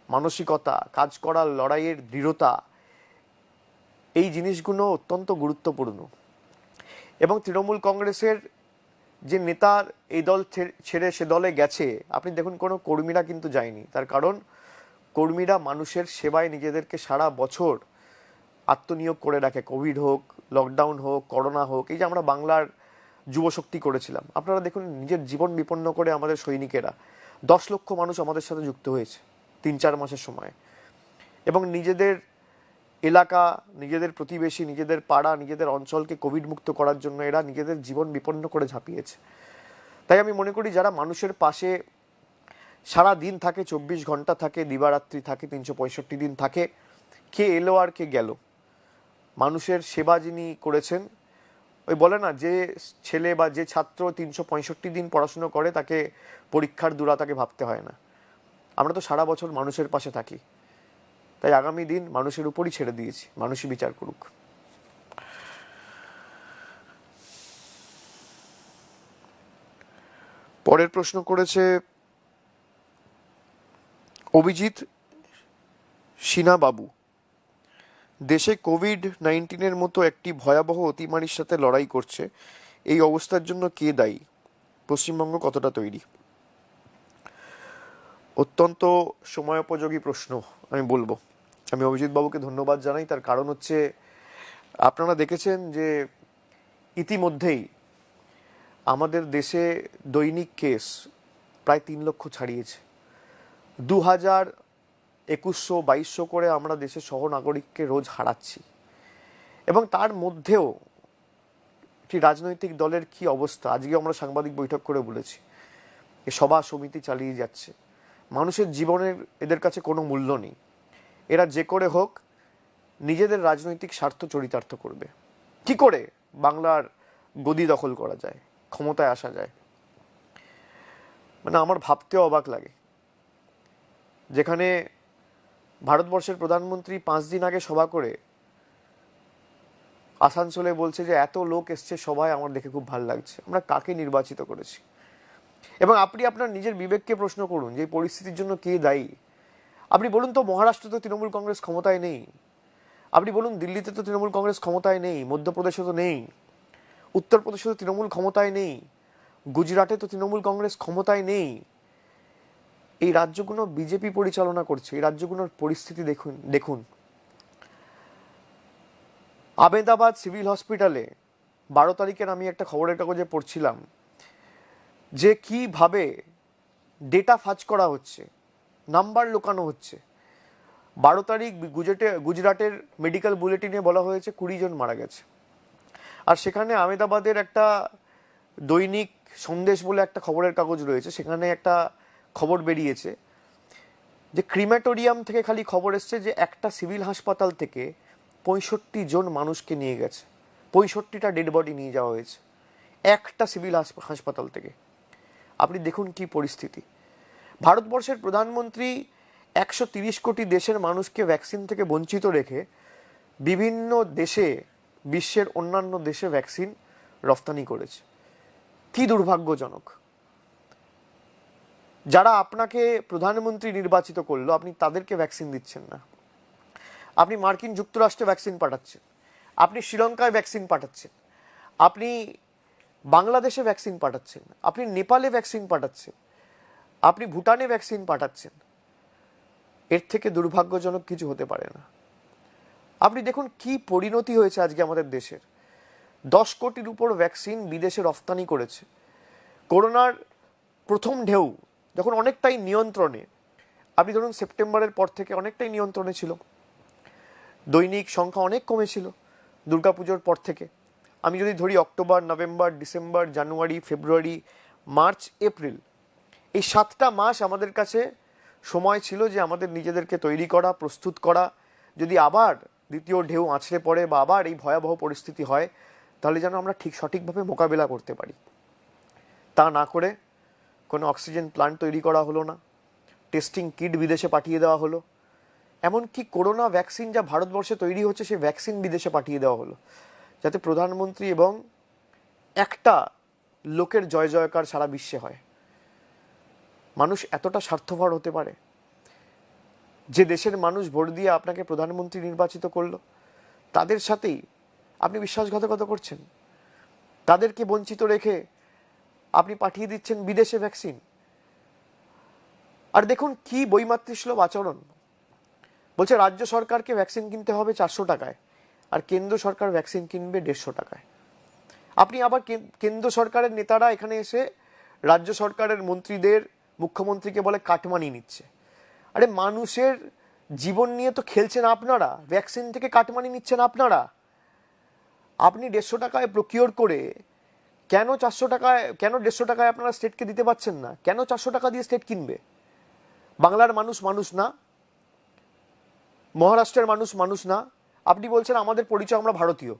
মানসিকতা, কাজ করার লড়াইয়ের দৃঢ়তা, এই জিনিসগুলো অত্যন্ত গুরুত্বপূর্ণ। এবং তৃণমূল কংগ্রেসের যে নেতার এই দল ছেড়ে সে দলে গেছে, আপনি দেখুন কোনো কর্মীরা কিন্তু যায়নি। তার কারণ কর্মীরা মানুষের সেবায় নিজেদেরকে সারা বছর আত্মনিয়োগ করে রাখে। কোভিড হোক, লকডাউন হোক, করোনা হোক, এই যে আমরা বাংলার যুবশক্তি করেছিলাম, আপনারা দেখুন নিজের জীবন বিপন্ন করে আমাদের সৈনিকেরা 10 লক্ষ মানুষ আমাদের সাথে যুক্ত হয়েছে 3-4 মাসের সময়। এবং নিজেদের এলাকা, নিজেদের প্রতিবেশী, নিজেদের পাড়া, নিজেদের অঞ্চলকে কোভিড মুক্ত করার জন্য এরা নিজেদের জীবন বিপন্ন করে ঝাঁপিয়েছে। তাই আমি মনে করি যারা মানুষের পাশে সারা দিন থাকে, 24 ঘন্টা থাকে, দিবারাত্রি থাকে, 365 দিন থাকে, কে এলো আর কে গেল, মানুষের সেবা যিনি করেছেন, ওই বলে না, যে ছেলে বা যে ছাত্র 365 দিন পড়াশুনো করে তাকে পরীক্ষার দূরা তাকে ভাবতে হয় না। আমরা তো সারা বছর মানুষের পাশে থাকি, তাই আগামী দিন মানুষের উপরই ছেড়ে দিয়েছি, মানুষই বিচার করুক। পরের প্রশ্ন করেছে অভিজিৎ সিনা বাবু। দেশে কোভিড-19 মতো একটি ভয়াবহ অতিমারির সাথে লড়াই করছে, এই অবস্থার জন্য কে দায়ী? পশ্চিমবঙ্গ কতটা তৈরি? অত্যন্ত সময়োপযোগী প্রশ্ন আমি বলবো। আমি অভিজিৎ বাবুকে ধন্যবাদ জানাই। তার কারণ হচ্ছে, আপনারা দেখেছেন যে ইতিমধ্যেই আমাদের দেশে দৈনিক কেস প্রায় 3 লক্ষ ছাড়িয়েছে। 2000, 2100, 2200 করে আমরা দেশের সহনাগরিককে রোজ হারাচ্ছি। এবং তার মধ্যেও একটি রাজনৈতিক দলের কি অবস্থা, আজকে আমরা সাংবাদিক বৈঠক করে বলেছি, এ সভা সমিতি চালিয়ে যাচ্ছে। মানুষের জীবনের এদের কাছে কোনো মূল্য নেই। এরা যে করে হোক নিজেদের রাজনৈতিক স্বার্থ চরিতার্থ করবে। কি করে বাংলার গদি দখল করা যায়, ক্ষমতায় আসা যায়, মানে আমার ভাবতেও অবাক লাগে। যেখানে ভারতবর্ষের প্রধানমন্ত্রী 5 দিন আগে সভা করে আসানসোলে বলছে যে এত লোক এসছে সভায়, আমার দেখে খুব ভালো লাগছে। আমরা কাকে নির্বাচিত করেছি? এবং আপনি আপনার নিজের বিবেককে প্রশ্ন করুন যে এই পরিস্থিতির জন্য কে দায়ী। আপনি বলুন তো, মহারাষ্ট্রে তো তৃণমূল কংগ্রেস ক্ষমতায় নেই। আপনি বলুন, দিল্লিতে তো তৃণমূল কংগ্রেস ক্ষমতায় নেই, মধ্যপ্রদেশে তো নেই, উত্তরপ্রদেশে তো তৃণমূল ক্ষমতায় নেই, গুজরাটে তো তৃণমূল কংগ্রেস ক্ষমতায় নেই। এই রাজ্যগুলো বিজেপি পরিচালনা করছে। এই রাজ্যগুলোর পরিস্থিতি দেখুন। আহমেদাবাদ সিভিল হসপিটালে 12 তারিখের আমি একটা খবরের কাগজে পড়ছিলাম যে কিভাবে ডেটা ফাজ করা হচ্ছে, নাম্বার লুকানো হচ্ছে। 12 তারিখ গুজরাটের মেডিকেল বুলেটিনে বলা হয়েছে 20 জন মারা গেছে। আর সেখানে আহমেদাবাদের একটা দৈনিক সন্দেশ বলে একটা খবরের কাগজ রয়েছে, সেখানে একটা খবর বেরিয়েছে যে ক্রিমেটোরিয়াম থেকে খালি খবর এসছে যে একটা সিভিল হাসপাতাল থেকে 65 জন মানুষকে নিয়ে গেছে, 65টা ডেড বডি নিয়ে যাওয়া হয়েছে একটা সিভিল হাসপাতাল থেকে। আপনি দেখুন কি পরিস্থিতি। ভারতবর্ষের প্রধানমন্ত্রী 130 কোটি দেশের মানুষকে ভ্যাকসিন থেকে বঞ্চিত রেখে বিভিন্ন দেশে, বিশ্বের অন্যান্য দেশে ভ্যাকসিন রফতানি করেছে। কি দুর্ভাগ্যজনক। যারা আপনাকে প্রধানমন্ত্রী নির্বাচিত করলো, আপনি তাদেরকে ভ্যাকসিন দিচ্ছেন না। আপনি মার্কিন যুক্তরাষ্ট্রে ভ্যাকসিন পাঠাচ্ছেন, আপনি শ্রীলঙ্কায় ভ্যাকসিন পাঠাচ্ছেন, আপনি বাংলাদেশে ভ্যাকসিন পাঠাচ্ছেন, আপনি নেপালে ভ্যাকসিন পাঠাচ্ছেন, আপনি ভুটানে ভ্যাকসিন পাঠাচ্ছেন। এর থেকে দুর্ভাগ্যজনক কিছু হতে পারে না। আপনি দেখুন কি পরিণতি হয়েছে আজকে আমাদের দেশের। 10 কোটির উপর ভ্যাকসিন বিদেশে রফতানি করেছে। করোনার প্রথম ঢেউ যখন অনেকটাই নিয়ন্ত্রণে, আপনি ধরুন সেপ্টেম্বরের পর থেকে অনেকটাই নিয়ন্ত্রণে ছিল, দৈনিক সংখ্যা অনেক কমেছিল দুর্গাপুজোর পর থেকে। আমি যদি ধরি অক্টোবর, নভেম্বর, ডিসেম্বর, জানুয়ারি, ফেব্রুয়ারি, মার্চ, এপ্রিল, এই 7টা মাস আমাদের কাছে সময় ছিল যে আমাদের নিজেদেরকে তৈরি করা, প্রস্তুত করা। যদি আবার দ্বিতীয় ঢেউ আছড়ে পড়ে বা আবার এই ভয়াবহ পরিস্থিতি হয়, তাহলে যেন আমরা সঠিকভাবে মোকাবেলা করতে পারি। তা না করে কোনো অক্সিজেন প্ল্যান্ট তৈরি করা হলো না, টেস্টিং কিট বিদেশে পাঠিয়ে দেওয়া হলো, এমনকি করোনা ভ্যাকসিন যা ভারতবর্ষে তৈরি হচ্ছে সেই ভ্যাকসিন বিদেশে পাঠিয়ে দেওয়া হলো, যাতে প্রধানমন্ত্রী এবং একটা লোকের জয় জয়কার সারা বিশ্বে হয়। মানুষ এতটা স্বার্থপর হতে পারে? যে দেশের মানুষ ভোট দিয়ে আপনাকে প্রধানমন্ত্রী নির্বাচিত করলো, তাদের সাথেই আপনি বিশ্বাসঘাতকতা করছেন, তাদেরকে বঞ্চিত রেখে আপনি পাঠিয়ে দিচ্ছেন বিদেশে ভ্যাকসিন। আর দেখুন কি বৈমাতৃসুলভ আচরণ। বলছে রাজ্য সরকারকে ভ্যাকসিন কিনতে হবে 400 টাকায়, আর কেন্দ্র সরকার ভ্যাকসিন কিনবে 150 টাকায়। আপনি আবার কেন্দ্র সরকারের নেতারা এখানে এসে রাজ্য সরকারের মন্ত্রীদের, মুখ্যমন্ত্রীকে বলে কাটমানি নিচ্ছে। আরে মানুষের জীবন নিয়ে তো খেলছেন আপনারা, ভ্যাকসিন থেকে কাটমানি নিচ্ছেন আপনারা। আপনি 150 টাকায় প্রকিওর করে কেন 400 টাকায়, কেন 150 টাকায় আপনারা স্টেটকে দিতে পারছেন না? কেন 400 টাকা দিয়ে স্টেট কিনবে? বাংলার মানুষ মানুষ না? মহারাষ্ট্রের মানুষ মানুষ না? আপনি বলছেন আমাদের পরিচয় আমরা ভারতীয়,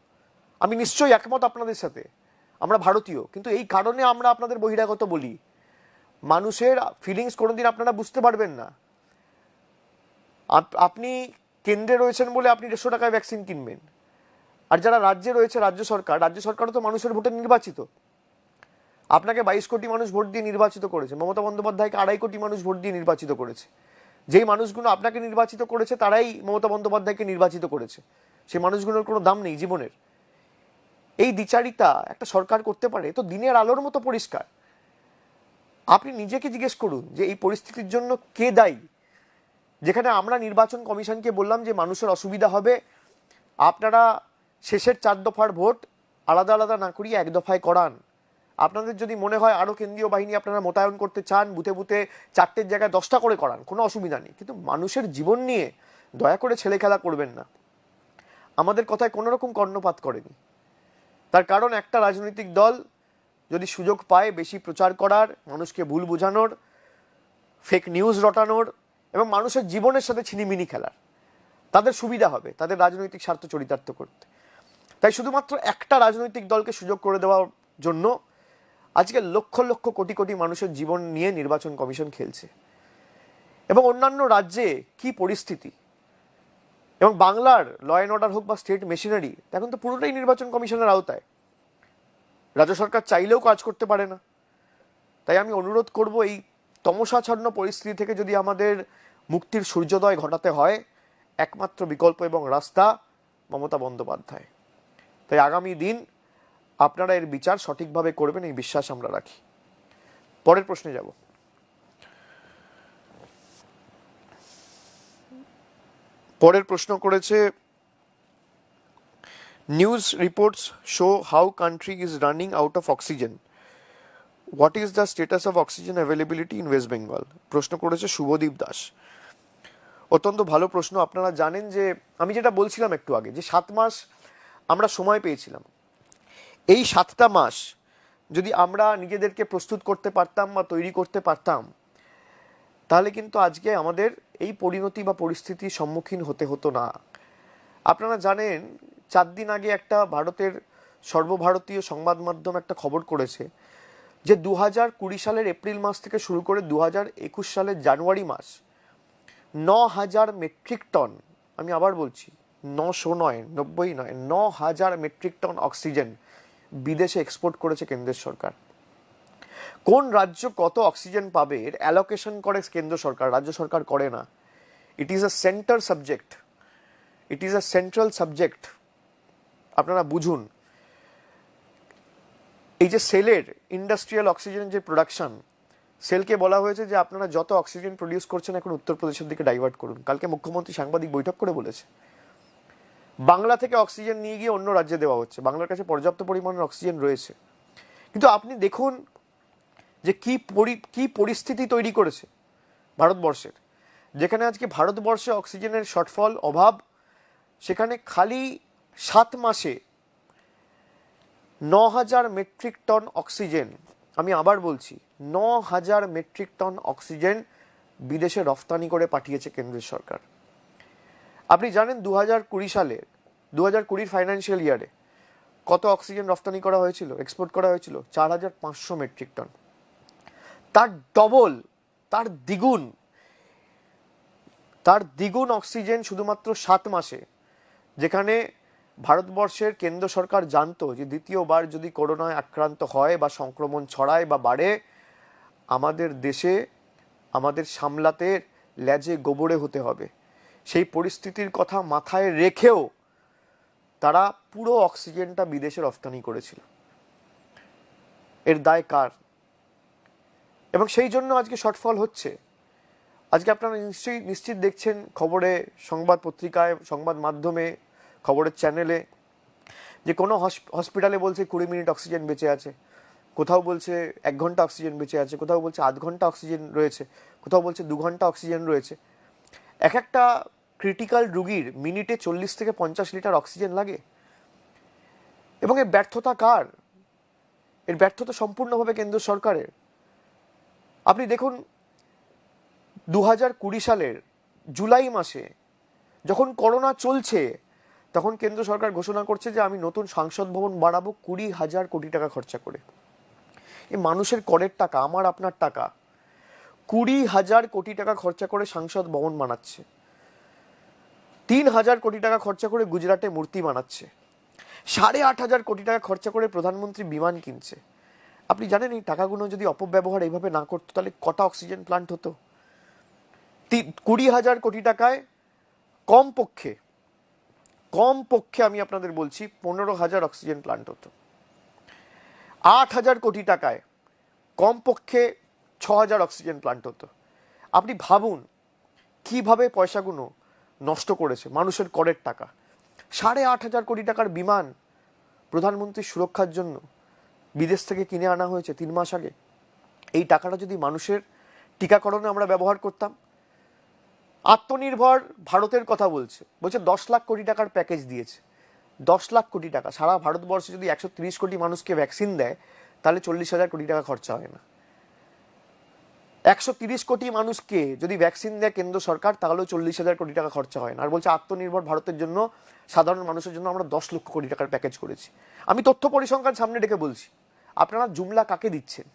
আমি নিশ্চয়ই একমত আপনাদের সাথে, আমরা ভারতীয়, কিন্তু এই কারণে আমরা আপনাদের বহিরাগত বলি। মানুষের ফিলিংস কোনোদিন আপনারা বুঝতে পারবেন না। আপনি কেন্দ্রে রয়েছেন বলে আপনি 150 টাকায় ভ্যাকসিন কিনবেন, আর যারা রাজ্যে রয়েছে, রাজ্য সরকারও তো মানুষের ভোটে নির্বাচিত। আপনাকে 22 কোটি মানুষ ভোট দিয়ে নির্বাচিত করেছে, মমতা বন্দ্যোপাধ্যায়কে 2.5 কোটি মানুষ ভোট দিয়ে নির্বাচিত করেছে। যেই মানুষগুলো আপনাকে নির্বাচিত করেছে তারাই মমতা বন্দ্যোপাধ্যায়কে নির্বাচিত করেছে। সেই মানুষগুলোর কোনো দাম নেই জীবনের। এই দ্বিচারিতা একটা সরকার করতে পারে? তো দিনের আলোর মতো পরিষ্কার। আপনি নিজেকে জিজ্ঞেস করুন যে এই পরিস্থিতির জন্য কে দায়ী। যেখানে আমরা নির্বাচন কমিশনকে বললাম যে মানুষের অসুবিধা হবে, আপনারা শেষের 4 দফার ভোট আলাদা আলাদা না করিয়ে 1 দফায় করান। আপনাদের যদি মনে হয় আরও কেন্দ্রীয় বাহিনী আপনারা মোতায়েন করতে চান, বুথে বুথে 4টের জায়গায় 10টা করে করান, কোনো অসুবিধা নেই, কিন্তু মানুষের জীবন নিয়ে দয়া করে ছেলে খেলা করবেন না। আমাদের কথায় কোনো রকম কর্ণপাত করেনি। তার কারণ একটা রাজনৈতিক দল যদি সুযোগ পায় বেশি প্রচার করার, মানুষকে ভুল বোঝানোর, ফেক নিউজ রটানোর এবং মানুষের জীবনের সাথে ছিনিমিনি খেলার, তাদের সুবিধা হবে তাদের রাজনৈতিক স্বার্থ চরিতার্থ করতে। তাই শুধুমাত্র একটা রাজনৈতিক দলকে সুযোগ করে দেওয়ার জন্য আজকে লক্ষ লক্ষ কোটি কোটি মানুষের জীবন নিয়ে নির্বাচন কমিশন খেলছে। এবং অন্যান্য রাজ্যে কি পরিস্থিতি, এবং বাংলার ল অ্যান্ড অর্ডার হোক বা স্টেট মেশিনারি, এখন তো পুরোটাই নির্বাচন কমিশনের আওতায়। রাজ্য সরকার চাইলেও কাজ করতে পারে না। তাই আমি অনুরোধ করব, এই তমসাচ্ছন্ন পরিস্থিতি থেকে যদি আমাদের মুক্তির সূর্যোদয় ঘটাতে হয়, একমাত্র বিকল্প এবং রাস্তা মমতা বন্দ্যোপাধ্যায়। তাই আগামী দিন আপনারা এর বিচার সঠিকভাবে করবেন, এই বিশ্বাস আমরা রাখি। পরের প্রশ্নে যাব। পরের প্রশ্ন করেছে, news reports show how country is running out of oxygen, what is the status of oxygen availability in West Bengal? প্রশ্ন করেছে শুভদীপ দাস। অত্যন্ত ভালো প্রশ্ন। আপনারা জানেন যে আমি যেটা বলছিলাম একটু আগে, যে 7 মাস আমরা সময় পেয়েছিলাম। এই 7টা মাস যদি আমরা নিজেদেরকে প্রস্তুত করতে পারতাম বা তৈরি করতে পারতাম, তাহলে কিন্তু আজকে আমাদের এই পরিণতি বা পরিস্থিতির সম্মুখীন হতে হতো না। আপনারা জানেন 4 দিন আগে একটা ভারতের সর্বভারতীয় সংবাদ মাধ্যম একটা খবর করেছে যে 2020 সালের এপ্রিল মাস থেকে শুরু করে 2021 সালের জানুয়ারি মাস 9,000 মেট্রিক টন, আমি আবার বলছি 900 নয়, 90 নয়, 9,000 মেট্রিক টন অক্সিজেন বিদেশে এক্সপোর্ট করেছে কেন্দ্রের সরকার। কোন রাজ্য কত অক্সিজেন পাবে এর অ্যালোকেশন করে কেন্দ্র সরকার, রাজ্য সরকার করে না। It is a centre subject, it is a central subject. আপনারা বুঝুন, এই যে সেলের ইন্ডাস্ট্রিয়াল অক্সিজেন যে প্রোডাকশন, সেলকে বলা হয়েছে যে আপনারা যত অক্সিজেন প্রডিউস করছেন এখন উত্তরপ্রদেশের দিকে ডাইভার্ট করুন। কালকে মুখ্যমন্ত্রী সাংবাদিক বৈঠক করে বলেছে বাংলা থেকে অক্সিজেন নিয়ে গিয়ে অন্য রাজ্যে দেওয়া হচ্ছে, বাংলার কাছে পর্যাপ্ত পরিমাণের অক্সিজেন রয়েছে। কিন্তু আপনি দেখুন যে কি পরিস্থিতি তৈরি করেছে ভারতবর্ষের, যেখানে আজকে ভারতবর্ষে অক্সিজেনের শর্টফল, অভাব, সেখানে খালি 7 মাসে 9,000 মেট্রিক টন অক্সিজেন, আমি আবার বলছি 9,000 মেট্রিক টন অক্সিজেন বিদেশে রফতানি করে পাঠিয়েছে কেন্দ্রের সরকার। আপনি জানেন 2020 ফাইন্যান্সিয়াল ইয়ারে কত অক্সিজেন রপ্তানি করা হয়েছিল, এক্সপোর্ট করা হয়েছিল? 4,500 মেট্রিক টন। তার ডবল, তার দ্বিগুণ অক্সিজেন শুধুমাত্র 7 মাসে, যেখানে ভারতবর্ষের কেন্দ্র সরকার জানতো যে দ্বিতীয়বার যদি করোনায় আক্রান্ত হয় বা সংক্রমণ ছড়ায় বা বাড়ে, আমাদের দেশে আমাদের সামলাতে লেজে গোবরে হতে হবে। সেই পরিস্থিতির কথা মাথায় রেখেও তারা পুরো অক্সিজেনটা বিদেশে রপ্তানি করেছিল। এর দায় কার? এবং সেই জন্য আজকে শর্টফল হচ্ছে। আজকে আপনারা নিশ্চিত দেখছেন খবরে, সংবাদ পত্রিকায়, সংবাদ মাধ্যমে, খবরের চ্যানেলে, যে কোনো হসপিটালে বলছে 20 মিনিট অক্সিজেন বেঁচে আছে, কোথাও বলছে 1 ঘন্টা অক্সিজেন বেঁচে আছে, কোথাও বলছে আধ ঘন্টা অক্সিজেন রয়েছে, কোথাও বলছে 2 ঘন্টা অক্সিজেন রয়েছে। এক একটা ক্রিটিক্যাল রুগীর মিনিটে 40 থেকে 50 লিটার অক্সিজেন লাগে। এবং এর ব্যর্থতা কার? এর ব্যর্থতা সম্পূর্ণভাবে কেন্দ্র সরকারের। আপনি দেখুন 2020 সালের জুলাই মাসে যখন করোনা চলছে, তখন কেন্দ্র সরকার ঘোষণা করছে যে আমি নতুন সংসদ ভবন বানাবো 20,000 কোটি টাকা খরচা করে। এই মানুষের করের টাকা, আমার আপনার টাকা, 20,000 কোটি টাকা খরচা করে সংসদ ভবন বানাচ্ছে। 3,000 কোটি টাকা খরচা করে গুজরাটে মূর্তি বানাচ্ছে। 8,500 কোটি টাকা খরচা করে প্রধানমন্ত্রী বিমান কিনছে। আপনি জানেন এই টাকাগুলো যদি অপব্যবহার এইভাবে না করতো তাহলে কটা অক্সিজেন প্লান্ট হতো? 20,000 কোটি টাকায় কমপক্ষে আমি আপনাদের বলছি 15,000 অক্সিজেন প্লান্ট হতো। 8,000 কোটি টাকায় কমপক্ষে 6,000 অক্সিজেন প্লান্ট হতো। আপনি ভাবুন কিভাবে পয়সাগুলো নষ্ট করেছে, মানুষের করের টাকা। 8,500 কোটি টাকার বিমান প্রধানমন্ত্রীর সুরক্ষার জন্য বিদেশ থেকে কিনে আনা হয়েছে 3 মাস আগে। এই টাকাটা যদি মানুষের টিকাকরণে আমরা ব্যবহার করতাম। আত্মনির্ভর ভারতের কথা বলছে 10 লাখ কোটি টাকার প্যাকেজ দিয়েছে। 10 লাখ কোটি টাকা, সারা ভারতবর্ষে যদি 130 কোটি মানুষকে ভ্যাকসিন দেয় তাহলে 40,000 কোটি টাকা খরচা হয় না। 130 কোটি মানুষকে যদি ভ্যাকসিন দেয় কেন্দ্র সরকার তাহলেও 40,000 কোটি টাকা খরচা হয় না। আর বলছে আত্মনির্ভর ভারতের জন্য, সাধারণ মানুষের জন্য আমরা 10 লক্ষ কোটি টাকার প্যাকেজ করেছি। আমি তথ্য পরিসংখ্যান সামনে রেখে বলছি, আপনারা জুমলা কাকে দিচ্ছেন?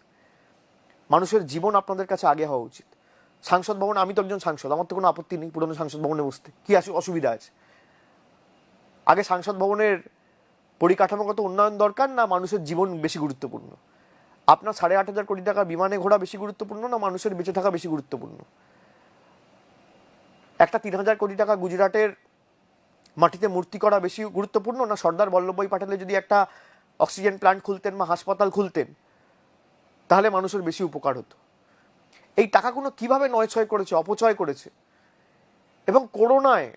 মানুষের জীবন আপনাদের কাছে আগে হওয়া উচিত। সংসদ ভবন, আমি তো একজন সাংসদ, আমার তো কোনো আপত্তি নেই পুরনো সংসদ ভবনে বসতে, কি অসুবিধা আছে? আগে সংসদ ভবনের পরিকাঠামোগত উন্নয়ন দরকার না মানুষের জীবন বেশি গুরুত্বপূর্ণ? আপনার 8,500 কোটি টাকা বিমানে ঘোরা বেশি গুরুত্বপূর্ণ না মানুষের বেঁচে থাকা বেশি গুরুত্বপূর্ণ? একটা 3,000 কোটি টাকা গুজরাটের মাটিতে মূর্তি করা বেশি গুরুত্বপূর্ণ না সর্দার বল্লভভাই প্যাটেলে যদি একটা অক্সিজেন প্ল্যান্ট খুলতেন বা হাসপাতাল খুলতেন তাহলে মানুষের বেশি উপকার হতো? এই টাকাগুলো কিভাবে নয়ছয় করেছে, অপচয় করেছে। এবং করোনায়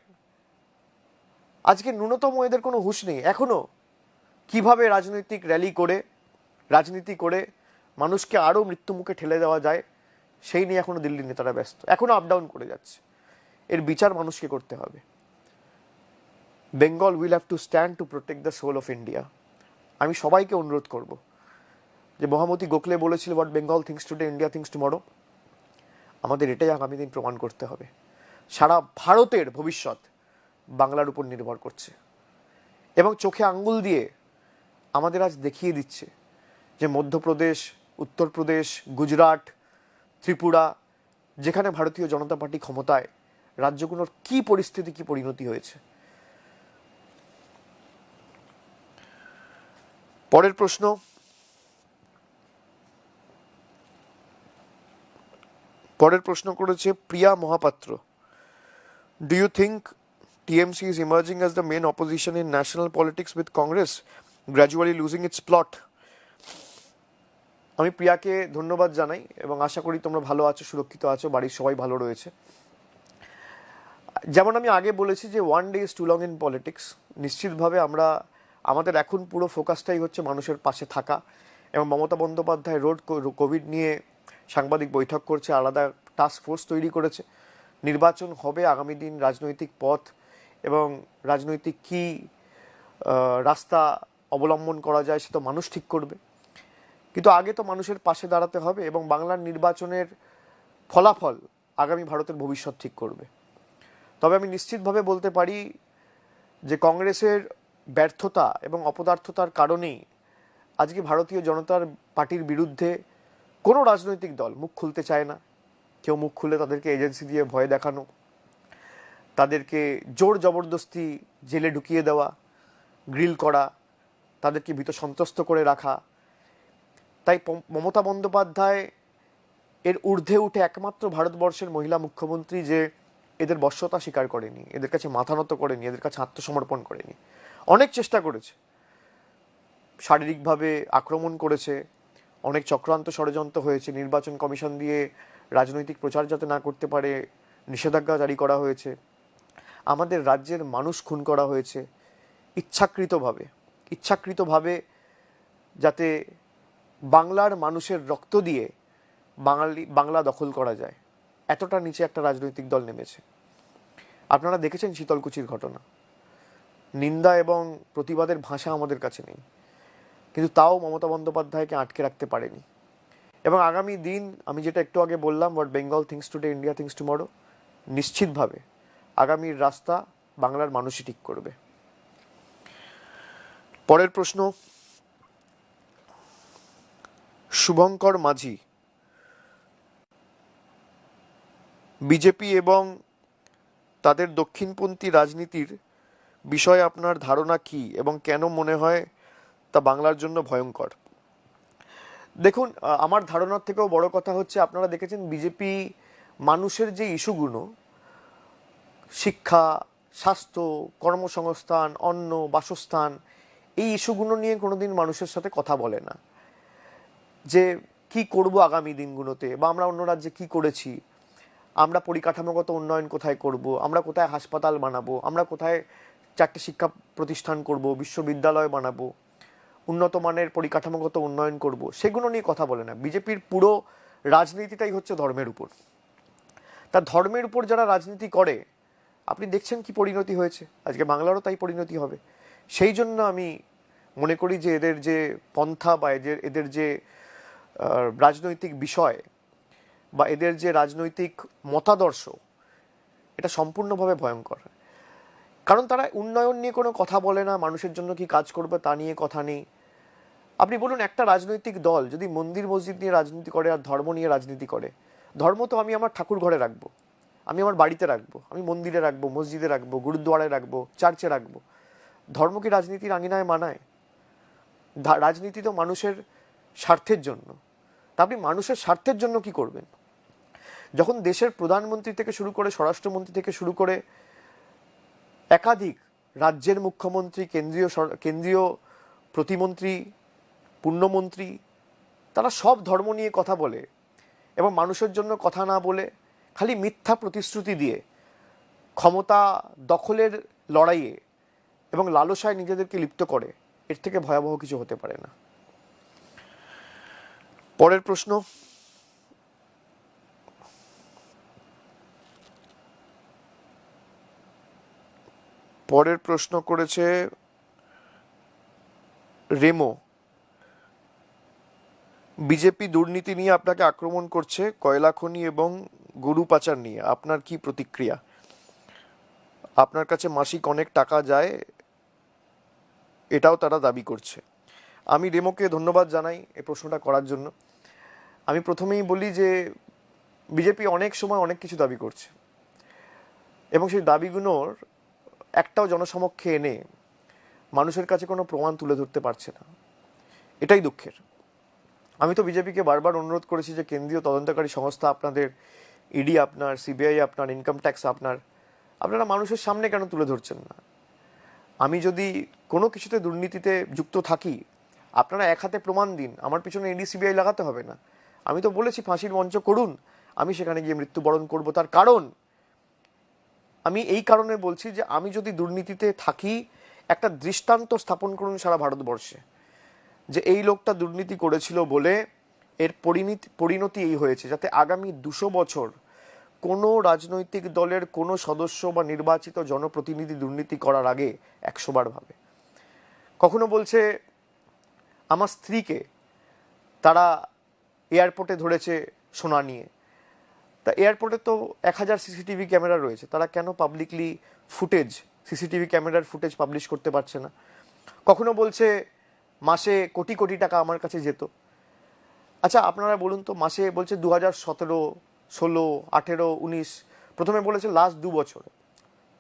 আজকে ন্যূনতম এদের কোনো হুঁশ নেই এখনো। কিভাবে রাজনৈতিক র্যালি করে, রাজনীতি করে মানুষকে আরও মৃত্যুমুখে ঠেলে দেওয়া যায় সেই নিয়ে এখনো দিল্লির নেতারা ব্যস্ত, এখনো আপ ডাউন করে যাচ্ছে। এর বিচার মানুষকে করতে হবে। Bengal will have to stand to protect the soul of India. আমি সবাইকে অনুরোধ করব যে মহামতি গোখলে বলেছিল what Bengal thinks today India thinks tomorrow. আমাদের এটাই আগামী দিন প্রমাণ করতে হবে। সারা ভারতের ভবিষ্যৎ বাংলার উপর নির্ভর করছে এবং চোখে আঙ্গুল দিয়ে আমাদের আজ দেখিয়ে দিচ্ছে যে মধ্যপ্রদেশ, উত্তরপ্রদেশ, গুজরাট, ত্রিপুরা, যেখানে ভারতীয় জনতা পার্টি ক্ষমতায়, রাজ্যগুলোর কি পরিস্থিতি, কি পরিণতি হয়েছে। পরের প্রশ্ন, করেছে Priya Mahapatra. Do you think TMC is emerging as the main opposition in national politics with Congress gradually losing its plot? আমি প্রিয়াকে ধন্যবাদ জানাই এবং আশা করি তোমরা ভালো আছো, সুরক্ষিত আছো, বাড়ির সবাই ভালো রয়েছে। যেমন আমি আগে বলেছি যে one day is too long in politics. নিশ্চিতভাবে আমাদের এখন পুরো ফোকাসটাই হচ্ছে মানুষের পাশে থাকা। এবং মমতা বন্দ্যোপাধ্যায় কোভিড নিয়ে সাংবাদিক বৈঠক করছে, আলাদা টাস্ক ফোর্স তৈরি করেছে। নির্বাচন হবে, আগামী দিন রাজনৈতিক পথ এবং রাজনৈতিক কি রাস্তা অবলম্বন করা যায় সে তো মানুষ ঠিক করবে। কিন্তু আগে তো মানুষের পাশে দাঁড়াতে হবে এবং বাংলার নির্বাচনের ফলাফল আগামী ভারতের ভবিষ্যৎ ঠিক করবে। তবে আমি নিশ্চিতভাবে বলতে পারি যে কংগ্রেসের ব্যর্থতা এবং অপদার্থতার কারণেই আজকে ভারতীয় জনতার পার্টির বিরুদ্ধে কোনো রাজনৈতিক দল মুখ খুলতে চায় না। কেউ মুখ খুলে তাদেরকে এজেন্সি দিয়ে ভয় দেখানো, তাদেরকে জোর জবরদস্তি জেলে ঢুকিয়ে দেওয়া, গ্রিল করা, তাদেরকে ভীত সন্ত্রস্ত করে রাখা। তাই মমতা বন্দ্যোপাধ্যায় এর ঊর্ধ্বে উঠে একমাত্র ভারতবর্ষের মহিলা মুখ্যমন্ত্রী যে এদের বশ্যতা স্বীকার করেনি, এদের কাছে মাথা নত করেনি, এদের কাছে আত্মসমর্পণ করেনি। অনেক চেষ্টা করেছে, শারীরিকভাবে আক্রমণ করেছে, অনেক চক্রান্ত ষড়যন্ত্র হয়েছে, নির্বাচন কমিশন দিয়ে রাজনৈতিক প্রচার যাতে না করতে পারে নিষেধাজ্ঞা জারি করা হয়েছে, আমাদের রাজ্যের মানুষ খুন করা হয়েছে ইচ্ছাকৃতভাবে যাতে বাংলার মানুষের রক্ত দিয়ে বাংলা দখল করা যায়, এতটা নিচে একটা রাজনৈতিক দল নেমেছে। আপনারা দেখেছেন শীতলকুচির ঘটনা। নিন্দা এবং প্রতিবাদের ভাষা আমাদের কাছে নেই, কিন্তু তাও মমতা বন্দ্যোপাধ্যায়কে আটকে রাখতে পারেনি। এবং আগামী দিন আমি যেটা একটু আগে বললাম, what Bengal thinks today India thinks tomorrow, নিশ্চিতভাবে আগামীর রাস্তা বাংলার মানুষই ঠিক করবে। পরের প্রশ্ন, শুভঙ্কর মাঝি, বিজেপি এবং তাদের দক্ষিণপন্থী রাজনীতির বিষয়ে আপনার ধারণা কি এবং কেন মনে হয় তা বাংলার জন্য ভয়ঙ্কর? দেখুন, আমার ধারণার থেকেও বড় কথা হচ্ছে, আপনারা দেখেছেন বিজেপি মানুষের যে ইস্যুগুলো, শিক্ষা, স্বাস্থ্য, কর্মসংস্থান, অন্ন, বাসস্থান, এই ইস্যুগুলো নিয়ে কোনোদিন মানুষের সাথে কথা বলে না। যে কি করব আগামী দিনগুলোতে, বা আমরা অন্য রাজ্যে কি করেছি, আমরা পরিকাঠামোগত উন্নয়ন কোথায় করব, আমরা কোথায় হাসপাতাল বানাবো, আমরা কোথায় 4টে শিক্ষা প্রতিষ্ঠান করব, বিশ্ববিদ্যালয় বানাবো, উন্নত মানের পরিকাঠামোগত উন্নয়ন করব, সেগুলো নিয়ে কথা বলে না। বিজেপির পুরো রাজনীতিটাই হচ্ছে ধর্মের উপর। তার ধর্মের উপর যারা রাজনীতি করে, আপনি দেখছেন কি পরিণতি হয়েছে, আজকে বাংলারও তাই পরিণতি হবে। সেই জন্য আমি মনে করি যে এদের যে পন্থা বা এদের যে রাজনৈতিক বিষয় বা এদের যে রাজনৈতিক মতাদর্শ, এটা সম্পূর্ণভাবে ভয়ঙ্কর। কারণ তারা উন্নয়ন নিয়ে কোনো কথা বলে না, মানুষের জন্য কি কাজ করবে তা নিয়ে কথা নেই। আপনি বলুন, একটা রাজনৈতিক দল যদি মন্দির মসজিদ নিয়ে রাজনীতি করে আর ধর্ম নিয়ে রাজনীতি করে, ধর্ম তো আমি আমার ঠাকুর ঘরে রাখবো, আমি আমার বাড়িতে রাখবো, আমি মন্দিরে রাখবো, মসজিদে রাখবো, গুরুদ্বারায় রাখবো, চার্চে রাখবো। ধর্ম কি রাজনীতির আঙিনায় মানায়? রাজনীতি তো মানুষের স্বার্থের জন্য। তা আপনি মানুষের স্বার্থের জন্য কি করবেন? যখন দেশের প্রধানমন্ত্রী থেকে শুরু করে, স্বরাষ্ট্রমন্ত্রী থেকে শুরু করে একাধিক রাজ্যের মুখ্যমন্ত্রী, কেন্দ্রীয় প্রতিমন্ত্রী, পূর্ণমন্ত্রী, তারা সব ধর্ম নিয়ে কথা বলে এবং মানুষের জন্য কথা না বলে খালি মিথ্যা প্রতিশ্রুতি দিয়ে ক্ষমতা দখলের লড়াইয়ে এবং লালসায় নিজেদেরকে লিপ্ত করে, এর থেকে ভয়াবহ কিছু হতে পারে না। পরের প্রশ্ন, করেছে রেমো। বিজেপি দুর্নীতি নিয়ে আপনাকে আক্রমণ করছে, কয়লা খনি এবং গরু পাচার নিয়ে আপনার কি প্রতিক্রিয়া? আপনার কাছে মাসিক অনেক টাকা যায়, এটাও তারা দাবি করছে। আমি রেমোকে ধন্যবাদ জানাই এই প্রশ্নটা করার জন্য। আমি প্রথমেই বলি যে বিজেপি অনেক সময় অনেক কিছু দাবি করছে এবং সেই দাবিগুলোর একটাও জনসমক্ষে এনে মানুষের কাছে কোনো প্রমাণ তুলে ধরতে পারছে না, এটাই দুঃখের। আমি তো বিজেপিকে বারবার অনুরোধ করেছি যে কেন্দ্রীয় তদন্তকারী সংস্থা আপনাদের, ইডি আপনার, সিবিআই আপনার, ইনকাম ট্যাক্স আপনারা মানুষের সামনে কেন তুলে ধরছেন না? আমি যদি কোনো কিছুতে দুর্নীতিতে যুক্ত থাকি, আপনারা এক হাতে প্রমাণ দিন, আমার পিছনে ইডি সিবিআই লাগাতে হবে না। আমি তো বলেছি ফাঁসির মঞ্চ করুন, আমি সেখানে গিয়ে মৃত্যুবরণ করব। তার কারণ, আমি এই কারণে বলছি যে আমি যদি দুর্নীতিতে থাকি, একটা দৃষ্টান্ত স্থাপন করুন সারা ভারতবর্ষে যে এই লোকটা দুর্নীতি করেছিল বলে এর পরিণতি এই হয়েছে, যাতে আগামী 200 বছর কোনো রাজনৈতিক দলের কোনো সদস্য বা নির্বাচিত জনপ্রতিনিধি দুর্নীতি করার আগে 100 বার ভাবে। কখনো বলছে আমার স্ত্রীকে তারা এয়ারপোর্টে ধরেছে সোনা নিয়ে, তা এয়ারপোর্টে তো 1000 সিসিটিভি ক্যামেরা রয়েছে, তারা কেন পাবলিকলি ফুটেজ, সিসিটিভি ক্যামেরার ফুটেজ পাবলিশ করতে পারছে না? কখনো বলছে মাসে কোটি কোটি টাকা আমার কাছে যেত। আচ্ছা আপনারা বলুন তো, মাসে বলছে 2017, 16, 18, 19, প্রথমে বলেছে লাস্ট 2 বছর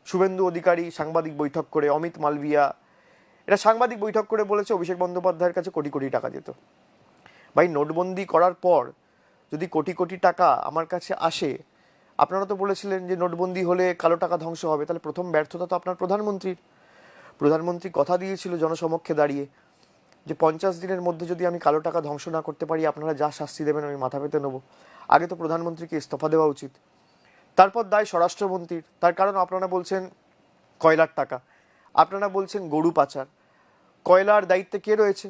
শুভেন্দু অধিকারী সাংবাদিক বৈঠক করে, অমিত মালভিয়া এটা সাংবাদিক বৈঠক করে বলেছে অভিষেক বন্দ্যোপাধ্যায়ের কাছে কোটি কোটি টাকা যেত। ভাই নোটবন্দি করার পর যদি কোটি কোটি টাকা আমার কাছে আসে, আপনারা তো বলেছিলেন যে নোটবন্দি হলে কালো টাকা ধ্বংস হবে, তাহলে প্রথম ব্যর্থতা তো আপনার প্রধানমন্ত্রীর। প্রধানমন্ত্রী কথা দিয়েছিল জনসমক্ষে দাঁড়িয়ে যে 50 দিনের মধ্যে যদি আমি কালো টাকা ধ্বংস না করতে পারি আপনারা যা শাস্তি দেবেন আমি মাথা পেতে নেবো। আগে তো প্রধানমন্ত্রীকে ইস্তফা দেওয়া উচিত। তারপর দায় স্বরাষ্ট্রমন্ত্রীর, তার কারণ আপনারা বলছেন কয়লার টাকা, আপনারা বলছেন গরু পাচার। কয়লার দায়িত্বে কে রয়েছে?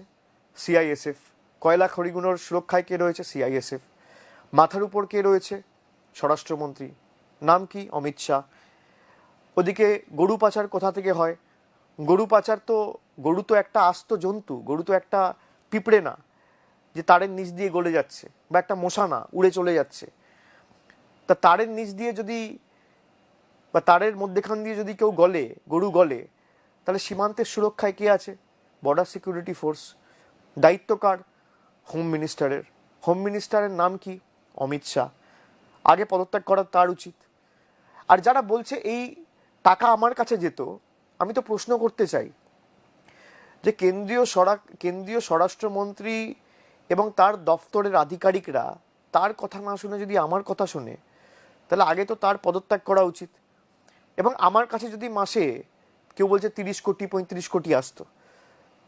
সিআইএসএফ। কয়লা খড়িগুলোর সুরক্ষায় কে রয়েছে? সিআইএসএফ। মাথার উপর কে রয়েছে? স্বরাষ্ট্রমন্ত্রী, নাম কি? অমিত শাহ। ওদিকে গরু পাচার কোথা থেকে হয়? গরু পাচার তো, গরু তো একটা আস্ত জন্তু, গরু তো একটা পিঁপড়ে না যে তারের নিচ দিয়ে গলে যাচ্ছে, বা একটা মশা না উড়ে চলে যাচ্ছে। তা তারের নিচ দিয়ে যদি বা তারের মধ্যেখান দিয়ে যদি কেউ গলে, গরু গলে, তাহলে সীমান্তের সুরক্ষায় কে আছে? Border security force. দায়িত্ব কার? হোম মিনিস্টারের। হোম মিনিস্টারের নাম কি? অমিত শাহ। আগে পদত্যাগ করা তার উচিত। আর যারা বলছে এই টাকা আমার কাছে যেত, আমি তো প্রশ্ন করতে চাই যে কেন্দ্রীয় স্বরাষ্ট্রমন্ত্রী এবং তার দপ্তরের আধিকারিকরা তার কথা না শুনে যদি আমার কথা শুনে, তাহলে আগে তো তার পদত্যাগ করা উচিত। এবং আমার কাছে যদি মাসে কেউ বলছে 30 কোটি 35 কোটি আসতো,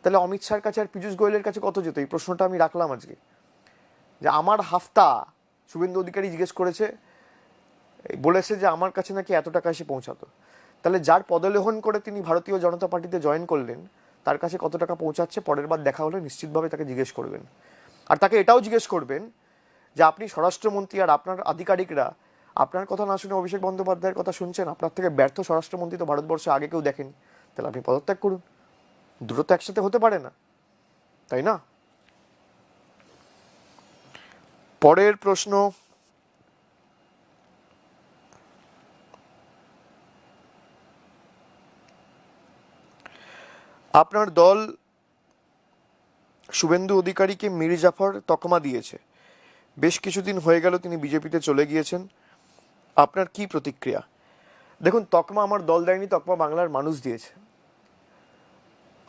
তাহলে অমিত শাহর কাছে আর পীযূষ গোয়েলের কাছে কত যেত? এই প্রশ্নটা আমি রাখলাম আজকে। যে আমার হাফতা শুভেন্দু অধিকারী জিজ্ঞেস করেছে, বলেছে যে আমার কাছে নাকি এত টাকা এসে পৌঁছাতো। তাহলে যার পদলেহন করে তিনি ভারতীয় জনতা পার্টিতে জয়েন করলেন, তার কাছে কত টাকা পৌঁছাচ্ছে পরের বার দেখা হলে নিশ্চিতভাবে তাকে জিজ্ঞেস করবেন। আর তাকে এটাও জিজ্ঞেস করবেন যে আপনি স্বরাষ্ট্রমন্ত্রী আর আপনার আধিকারিকরা আপনার কথা না শুনে অভিষেক বন্দ্যোপাধ্যায়ের কথা শুনছেন। আপনার থেকে ব্যর্থ স্বরাষ্ট্রমন্ত্রী তো ভারতবর্ষে আগে কেউ দেখেনি। তাহলে আপনি পদত্যাগ করুন। দুটো তো একসাথে হতে পারে না, তাই না? পরের প্রশ্ন, আপনার দল শুভেন্দু অধিকারীকে মীর জাফর তকমা দিয়েছে, বেশ কিছুদিন হয়ে গেল তিনি বিজেপিতে চলে গিয়েছেন, আপনার কি প্রতিক্রিয়া? দেখুন, তকমা আমার দল দেয়নি, তকমা বাংলার মানুষ দিয়েছে।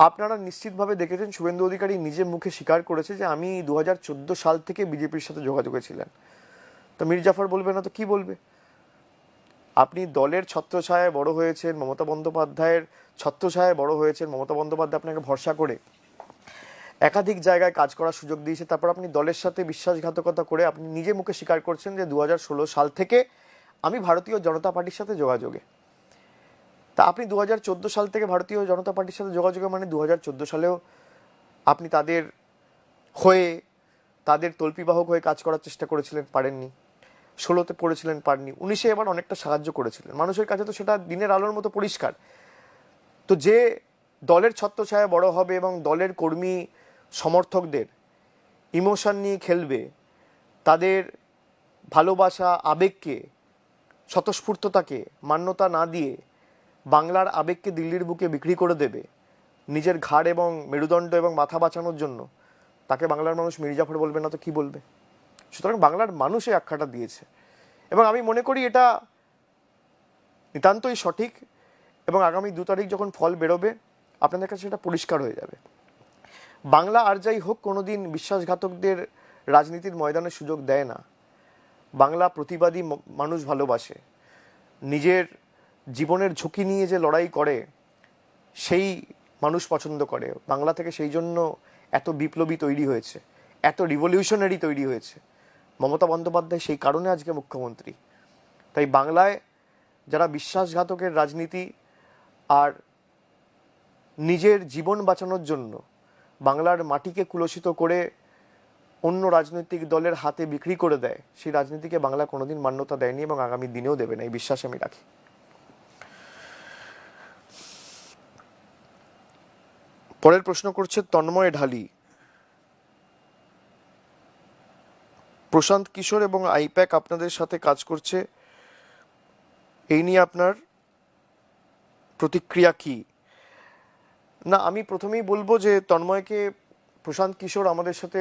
আপনারা নিশ্চিতভাবে দেখেছেন শুভেন্দু অধিকারী নিজে মুখে স্বীকার করেছে যে আমি 2014 সাল থেকে বিজেপির সাথে যোগাযোগে ছিলেন। তো মীর জাফর বলবে না তো কি বলবে? আপনি দলের ছত্রছায়ায় বড় হয়েছেন, মমতা বন্দ্যোপাধ্যায়ের ছত্রছায়ায় বড় হয়েছেন, মমতা বন্দ্যোপাধ্যায় আপনাকে ভরসা করে একাধিক জায়গায় কাজ করার সুযোগ দিয়েছে, তারপর আপনি দলের সাথে বিশ্বাসঘাতকতা করে আপনি নিজে মুখে স্বীকার করছেন যে 2016 সাল থেকে আমি ভারতীয় জনতা পার্টির সাথে যোগাযোগে। তা আপনি 2014 সাল থেকে ভারতীয় জনতা পার্টির সাথে যোগাযোগে মানে 2014 সালেও আপনি তাদের হয়ে, তাদের তল্পিবাহক হয়ে কাজ করার চেষ্টা করেছিলেন, পারেননি। 16তে পড়েছিলেন, পারেননি। 19-এ এবার অনেকটা সাহায্য করেছিলেন। মানুষের কাছে তো সেটা দিনের আলোর মতো পরিষ্কার। তো যে দলের ছত্রছায়ায় বড় হবে এবং দলের কর্মী সমর্থকদের ইমোশন নিয়ে খেলবে, তাদের ভালোবাসা আবেগকে, স্বতঃস্ফূর্ততাকে মান্যতা না দিয়ে বাংলার আবেগকে দিল্লির বুকে বিক্রি করে দেবে নিজের ঘাড় এবং মেরুদণ্ড এবং মাথা বাঁচানোর জন্য, তাকে বাংলার মানুষ মীর জাফর বলবে না তো কি বলবে? সুতরাং বাংলার মানুষ এই আখ্যাটা দিয়েছে এবং আমি মনে করি এটা নিতান্তই সঠিক। এবং আগামী 2 তারিখ যখন ফল বেরোবে আপনাদের কাছে সেটা পরিষ্কার হয়ে যাবে। বাংলা আর যাই হোক কোনোদিন বিশ্বাসঘাতকদের রাজনীতির ময়দানে সুযোগ দেয় না। বাংলা প্রতিবাদী মানুষ ভালোবাসে, নিজের জীবনের ঝুঁকি নিয়ে যে লড়াই করে সেই মানুষ পছন্দ করে। বাংলা থেকে সেই জন্য এত বিপ্লবী তৈরি হয়েছে, এত রিভলিউশনারি তৈরি হয়েছে। মমতা বন্দ্যোপাধ্যায় সেই কারণে আজকে মুখ্যমন্ত্রী। তাই বাংলায় যারা বিশ্বাসঘাতকের রাজনীতি আর নিজের জীবন বাঁচানোর জন্য বাংলার মাটিকে কুলসিত করে অন্য রাজনৈতিক দলের হাতে বিক্রি করে দেয়, সেই রাজনীতিকে বাংলা কোনোদিন মান্যতা দেয়নি এবং আগামী দিনেও দেবে না, এই বিশ্বাস আমি রাখি। পরের প্রশ্ন করছে তন্ময় ঢালি, প্রশান্ত কিশোর এবং আইপ্যাক আপনাদের সাথে কাজ করছে, এই নিয়ে আপনার প্রতিক্রিয়া কি? না, আমি প্রথমেই বলবো যে তন্ময়কে, প্রশান্ত কিশোর আমাদের সাথে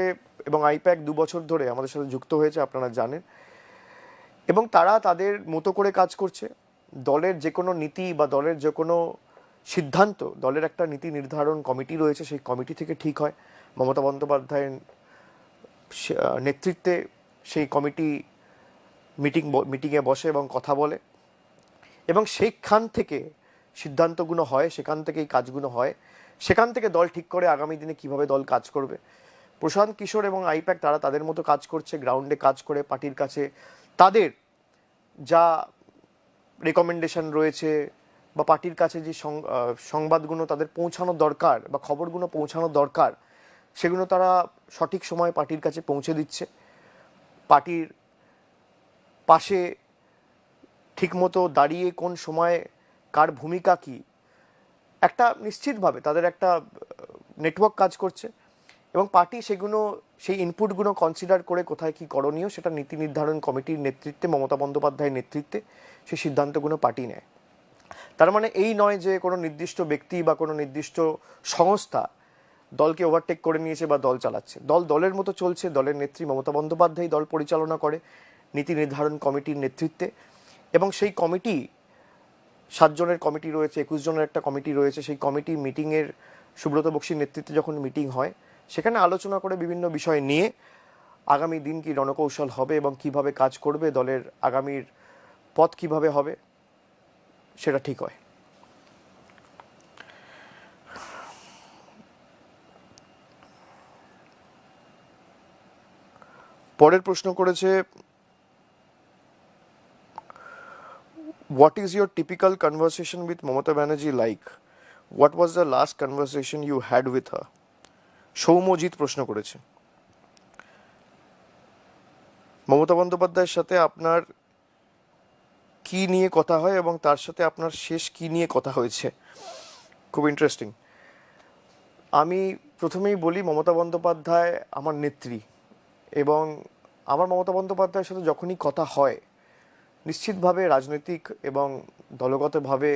এবং আইপ্যাক 2 বছর ধরে আমাদের সাথে যুক্ত হয়েছে, আপনারা জানেন, এবং তারা তাদের মতো করে কাজ করছে। দলের যে কোনো নীতি বা দলের যে কোনো সিদ্ধান্ত, দলের একটা নীতি নির্ধারণ কমিটি রয়েছে, সেই কমিটি থেকে ঠিক হয়। মমতা বন্দ্যোপাধ্যায়ের নেতৃত্বে সেই কমিটি মিটিংয়ে বসে এবং কথা বলে, এবং সেইখান থেকে সিদ্ধান্তগুলো হয়, সেখান থেকেই কাজগুলো হয়, সেখান থেকে দল ঠিক করে আগামী দিনে কিভাবে দল কাজ করবে। প্রশান্ত কিশোর এবং আইপ্যাক তারা তাদের মতো কাজ করছে, গ্রাউন্ডে কাজ করে পার্টির কাছে তাদের যা রেকমেন্ডেশন রয়েছে বা পার্টির কাছে যে সংবাদগুলো তাদের পৌঁছানো দরকার বা খবরগুলো পৌঁছানো দরকার, সেগুলো তারা সঠিক সময় পার্টির কাছে পৌঁছে দিচ্ছে। পার্টির পাশে ঠিকমতো দাঁড়িয়ে কোন সময় কার ভূমিকা কি, একটা নিশ্চিতভাবে তাদের একটা নেটওয়ার্ক কাজ করছে, এবং পার্টি সেগুলো, সেই ইনপুটগুলো কনসিডার করে কোথায় কি করণীয় সেটা নীতি নির্ধারণ কমিটির নেতৃত্বে, মমতা বন্দ্যোপাধ্যায়ের নেতৃত্বে সেই সিদ্ধান্তগুলো পার্টি নেয়। তার মানে এই নয় যে কোনো নির্দিষ্ট ব্যক্তি বা কোনো নির্দিষ্ট সংস্থা দলকে ওভারটেক করে নিয়েছে বা দল চালাচ্ছে। দল দলের মতো চলছে, দলের নেত্রী মমতা বন্দ্যোপাধ্যায় দল পরিচালনা করে নীতি নির্ধারণ কমিটির নেতৃত্বে, এবং সেই কমিটি 7 জনের কমিটি রয়েছে, 21 জনের একটা কমিটি রয়েছে। সেই কমিটি মিটিংয়ের, সুব্রত বক্সির নেতৃত্বে যখন মিটিং হয়, সেখানে আলোচনা করে বিভিন্ন বিষয় নিয়ে আগামী দিন কি রণকৌশল হবে এবং কিভাবে কাজ করবে, দলের আগামীর পথ কিভাবে হবে, সেটা ঠিক হয়। পরের প্রশ্ন করেছে, what is your typical conversation with Mamata Banerjee like? What was the last conversation you had with her? Soumyajit প্রশ্ন করেছে, মমতা বন্দ্যোপাধ্যায়ের সাথে আপনার কি নিয়ে কথা হয় এবং তার সাথে আপনার শেষ কি নিয়ে কথা হয়েছে? খুব ইন্টারেস্টিং। আমি প্রথমেই বলি, মমতা বন্দ্যোপাধ্যায় আমার নেত্রী, এবং আমার মমতা বন্দ্যোপাধ্যায়ের সাথে যখনই কথা হয়, নিশ্চিতভাবে রাজনৈতিক এবং দলগতভাবে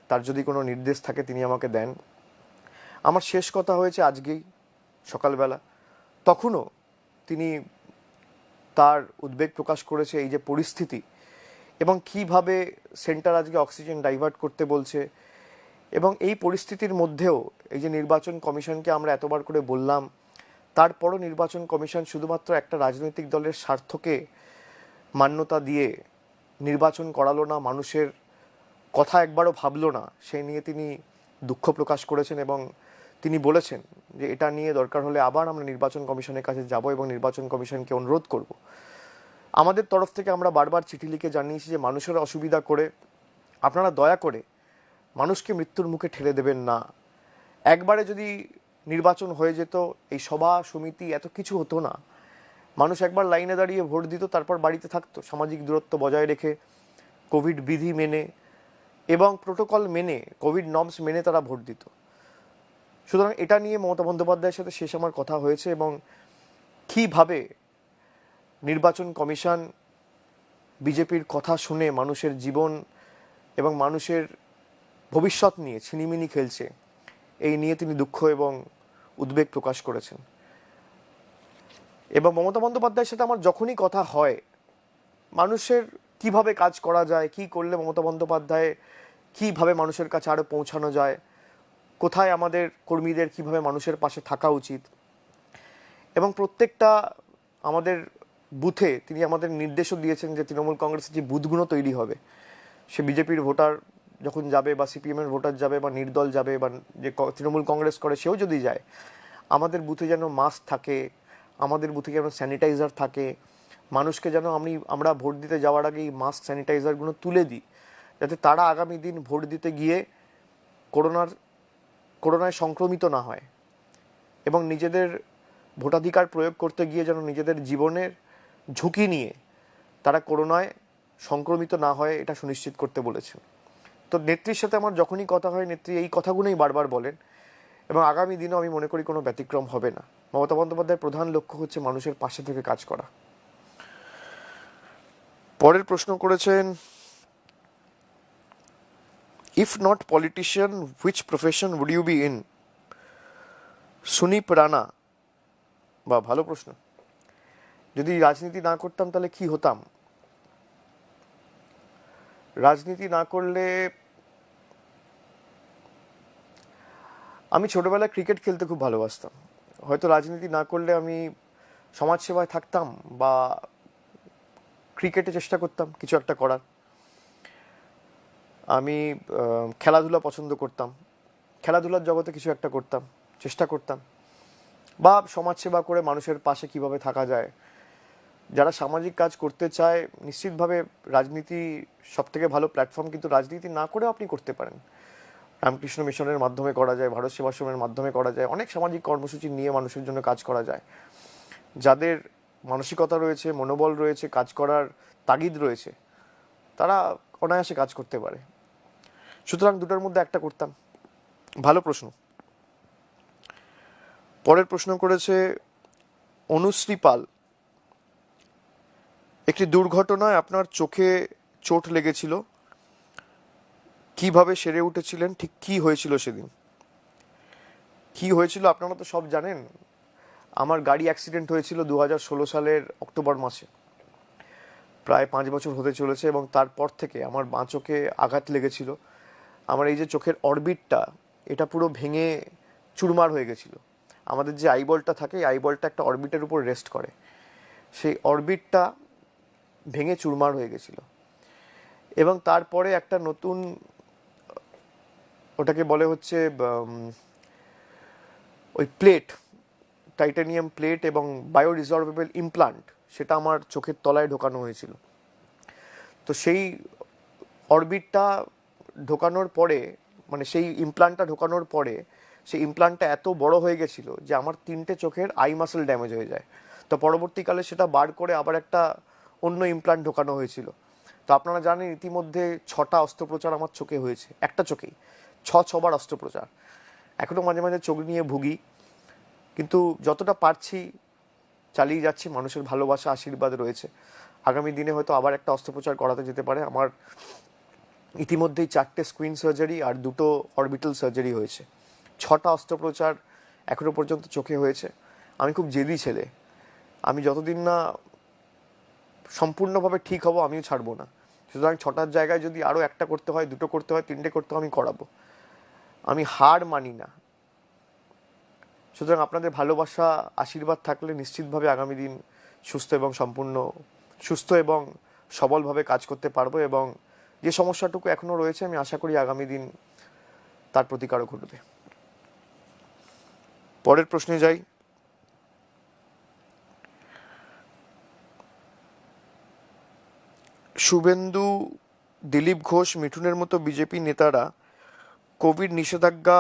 তার যদি কোনো নির্দেশ থাকে তিনি আমাকে দেন। আমার শেষ কথা হয়েছে আজকেই সকালবেলা। তখনও তিনি তার উদ্বেগ প্রকাশ করেছে এই যে পরিস্থিতি, এবং কিভাবে সেন্টার আজকে অক্সিজেন ডাইভার্ট করতে বলছে, এবং এই পরিস্থিতির মধ্যেও এই যে নির্বাচন কমিশনকে আমরা এতবার করে বললাম, তারপরও নির্বাচন কমিশন শুধুমাত্র একটা রাজনৈতিক দলের স্বার্থকে মান্যতা দিয়ে নির্বাচন করালো না, মানুষের কথা একবারও ভাবলো না, সেই নিয়ে তিনি দুঃখ প্রকাশ করেছেন, এবং তিনি বলেছেন যে এটা নিয়ে দরকার হলে আবার আমরা নির্বাচন কমিশনের কাছে যাব এবং নির্বাচন কমিশনকে অনুরোধ করব। আমাদের তরফ থেকে আমরা বারবার চিঠি লিখে জানিয়েছি যে মানুষের অসুবিধা করে আপনারা দয়া করে মানুষকে মৃত্যুর মুখে ঠেলে দেবেন না। একবারে যদি নির্বাচন হয়ে যেত, এই সভা সমিতি এত কিছু হতো না, মানুষ একবার লাইনে দাঁড়িয়ে ভোট দিত, তারপর বাড়িতে থাকতো সামাজিক দূরত্ব বজায় রেখে, কোভিড বিধি মেনে এবং প্রোটোকল মেনে, কোভিড নর্মস মেনে তারা ভোট দিত। সুতরাং এটা নিয়ে মমতা বন্দ্যোপাধ্যায়ের সাথে শেষ আমার কথা হয়েছে, এবং কীভাবে নির্বাচন কমিশন বিজেপির কথা শুনে মানুষের জীবন এবং মানুষের ভবিষ্যৎ নিয়ে ছিনিমিনি খেলছে, এই নিয়ে তিনি দুঃখ এবং উদ্বেগ প্রকাশ করেছেন। এবং মমতা বন্দ্যোপাধ্যায়ের সাথে আমার যখনই কথা হয়, মানুষের কিভাবে কাজ করা যায়, কি করলে মমতা বন্দ্যোপাধ্যায় কিভাবে মানুষের কাছে আরও পৌঁছানো যায়, কোথায় আমাদের কর্মীদের কিভাবে মানুষের পাশে থাকা উচিত, এবং প্রত্যেকটা আমাদের বুথে তিনি আমাদের নির্দেশও দিয়েছেন যে তৃণমূল কংগ্রেসের যে বুথগুলো তৈরি হবে, সে বিজেপির ভোটার যখন যাবে বা সিপিএমের ভোটার যাবে বা নির্দল যাবে বা যে তৃণমূল কংগ্রেস করে সেও যদি যায়, আমাদের বুথে যেন মাস্ক থাকে, আমাদের বুথে যেন স্যানিটাইজার থাকে, মানুষকে যেন আমরা ভোট দিতে যাওয়ার আগেই মাস্ক স্যানিটাইজারগুলো তুলে দিই, যাতে তারা আগামী দিন ভোট দিতে গিয়ে করোনায় সংক্রমিত না হয়, এবং নিজেদের ভোটাধিকার প্রয়োগ করতে গিয়ে যেন নিজেদের জীবনের ঝুঁকি নিয়ে তারা করোনায় সংক্রমিত না হয়, এটা সুনিশ্চিত করতে বলেছেন। তো নেত্রীর সাথে আমার যখনই কথা হয়, নেত্রী এই কথাগুলোই বারবার বলেন, এবং আগামী দিনও আমি মনে করি কোনো ব্যতিক্রম হবে না। মমতা বন্দ্যোপাধ্যায়ের প্রধান লক্ষ্য হচ্ছে মানুষের পাশে থেকে কাজ করা। পরের প্রশ্ন করেছেন, if not politician which profession would you be in? Sunip Rana. বা ভালো প্রশ্ন। যদি রাজনীতি না করতাম তাহলে কি হতাম? রাজনীতি না করলে আমি ছোটবেলায় ক্রিকেট খেলতে খুব ভালোবাসতাম। হয়তো রাজনীতি না করলে আমি সমাজসেবায় থাকতাম বা ক্রিকেটে চেষ্টা করতাম কিছু একটা করার। আমি খেলাধুলা পছন্দ করতাম, খেলাধুলার জগতে কিছু একটা করতাম, চেষ্টা করতাম, বা সমাজসেবা করে মানুষের পাশে কিভাবে থাকা যায়। যারা সামাজিক কাজ করতে চায় নিশ্চিতভাবে রাজনীতি সবথেকে ভালো প্ল্যাটফর্ম, কিন্তু রাজনীতি না করেও আপনি করতে পারেন। রামকৃষ্ণ মিশনের মাধ্যমে করা যায়, ভারত সেবাশ্রমের মাধ্যমে করা যায়, অনেক সামাজিক কর্মসূচি নিয়ে মানুষের জন্য কাজ করা যায়। যাদের মানসিকতা রয়েছে, মনোবল রয়েছে, কাজ করার তাগিদ রয়েছে, তারা অনায়াসে কাজ করতে পারে। সুতরাং দুটোর মধ্যে একটা করতাম। ভালো প্রশ্ন। পরের প্রশ্ন করেছে অনুশ্রী পাল। একটি দুর্ঘটনায় আপনার চোখে চোট লেগেছিল, কিভাবে সেরে উঠেছিলেন, ঠিক কি হয়েছিল সেদিন? কি হয়েছিল আপনারা তো সব জানেন। আমার গাড়ি অ্যাক্সিডেন্ট হয়েছিল 2016 সালের অক্টোবর মাসে। প্রায় 5 বছর হতে চলেছে এবং তারপর থেকে আমার বাঁ চোখে আঘাত লেগেছিল। আমার এই যে চোখের অরবিটটা, এটা পুরো ভেঙে চুরমার হয়ে গেছিল। আমাদের যে আইবলটা থাকে, এই আইবলটা একটা অরবিটের উপর রেস্ট করে, সেই অরবিটটা ভেঙে চুরমার হয়ে গেছিল। এবং তারপরে একটা নতুন, ওটাকে বলে হচ্ছে ওই প্লেট, টাইটানিয়াম প্লেট এবং বায়োরিজর্ভেবল ইমপ্লান্ট, সেটা আমার চোখের তলায় ঢোকানো হয়েছিল। তো সেই অরবিটটা ঢোকানোর পরে, মানে সেই ইমপ্লান্টটা ঢোকানোর পরে, সেই ইমপ্লান্টটা এত বড় হয়ে গেছিল যে আমার 3টে চোখের আই মাসেল ড্যামেজ হয়ে যায়। তো পরবর্তীকালে সেটা বার করে আবার একটা অন্য ইমপ্লান্ট ঢোকানো হয়েছিল। তো আপনারা জানেন ইতিমধ্যে 6টা অস্ত্রোপচার আমার চোখে হয়েছে, একটা চোখেই 6বার অস্ত্রোপচার। এখনও মাঝে মাঝে চোখ নিয়ে ভুগি, কিন্তু যতটা পারছি চালিয়ে যাচ্ছি। মানুষের ভালোবাসা, আশীর্বাদ রয়েছে। আগামী দিনে হয়তো আবার একটা অস্ত্রোপচার করাতে যেতে পারে। আমার ইতিমধ্যেই 4টে স্কুইন সার্জারি আর 2টো অরবিটাল সার্জারি হয়েছে। 6টা অস্ত্রোপচার এখনো পর্যন্ত চোখে হয়েছে। আমি খুব জেদি ছেলে। আমি যতদিন না সম্পূর্ণভাবে ঠিক হব আমিও ছাড়বো না। সুতরাং 6টার জায়গায় যদি আরও একটা করতে হয়, 2টো করতে হয়, 3টে করতে হয়, আমি করাবো। আমি হার মানি না। সুতরাং আপনাদের ভালোবাসা, আশীর্বাদ থাকলে নিশ্চিতভাবে আগামী দিন সুস্থ এবং সবলভাবে কাজ করতে পারবো। এবং যে সমস্যাটুকু এখনো রয়েছে, আমি আশা করি আগামী দিন তার প্রতিকারও ঘটবে। পরের প্রশ্নে যাই। শুভেন্দু, দিলীপ ঘোষ, মিঠুনের মতো বিজেপি নেতারা কোভিড নিষেধাজ্ঞা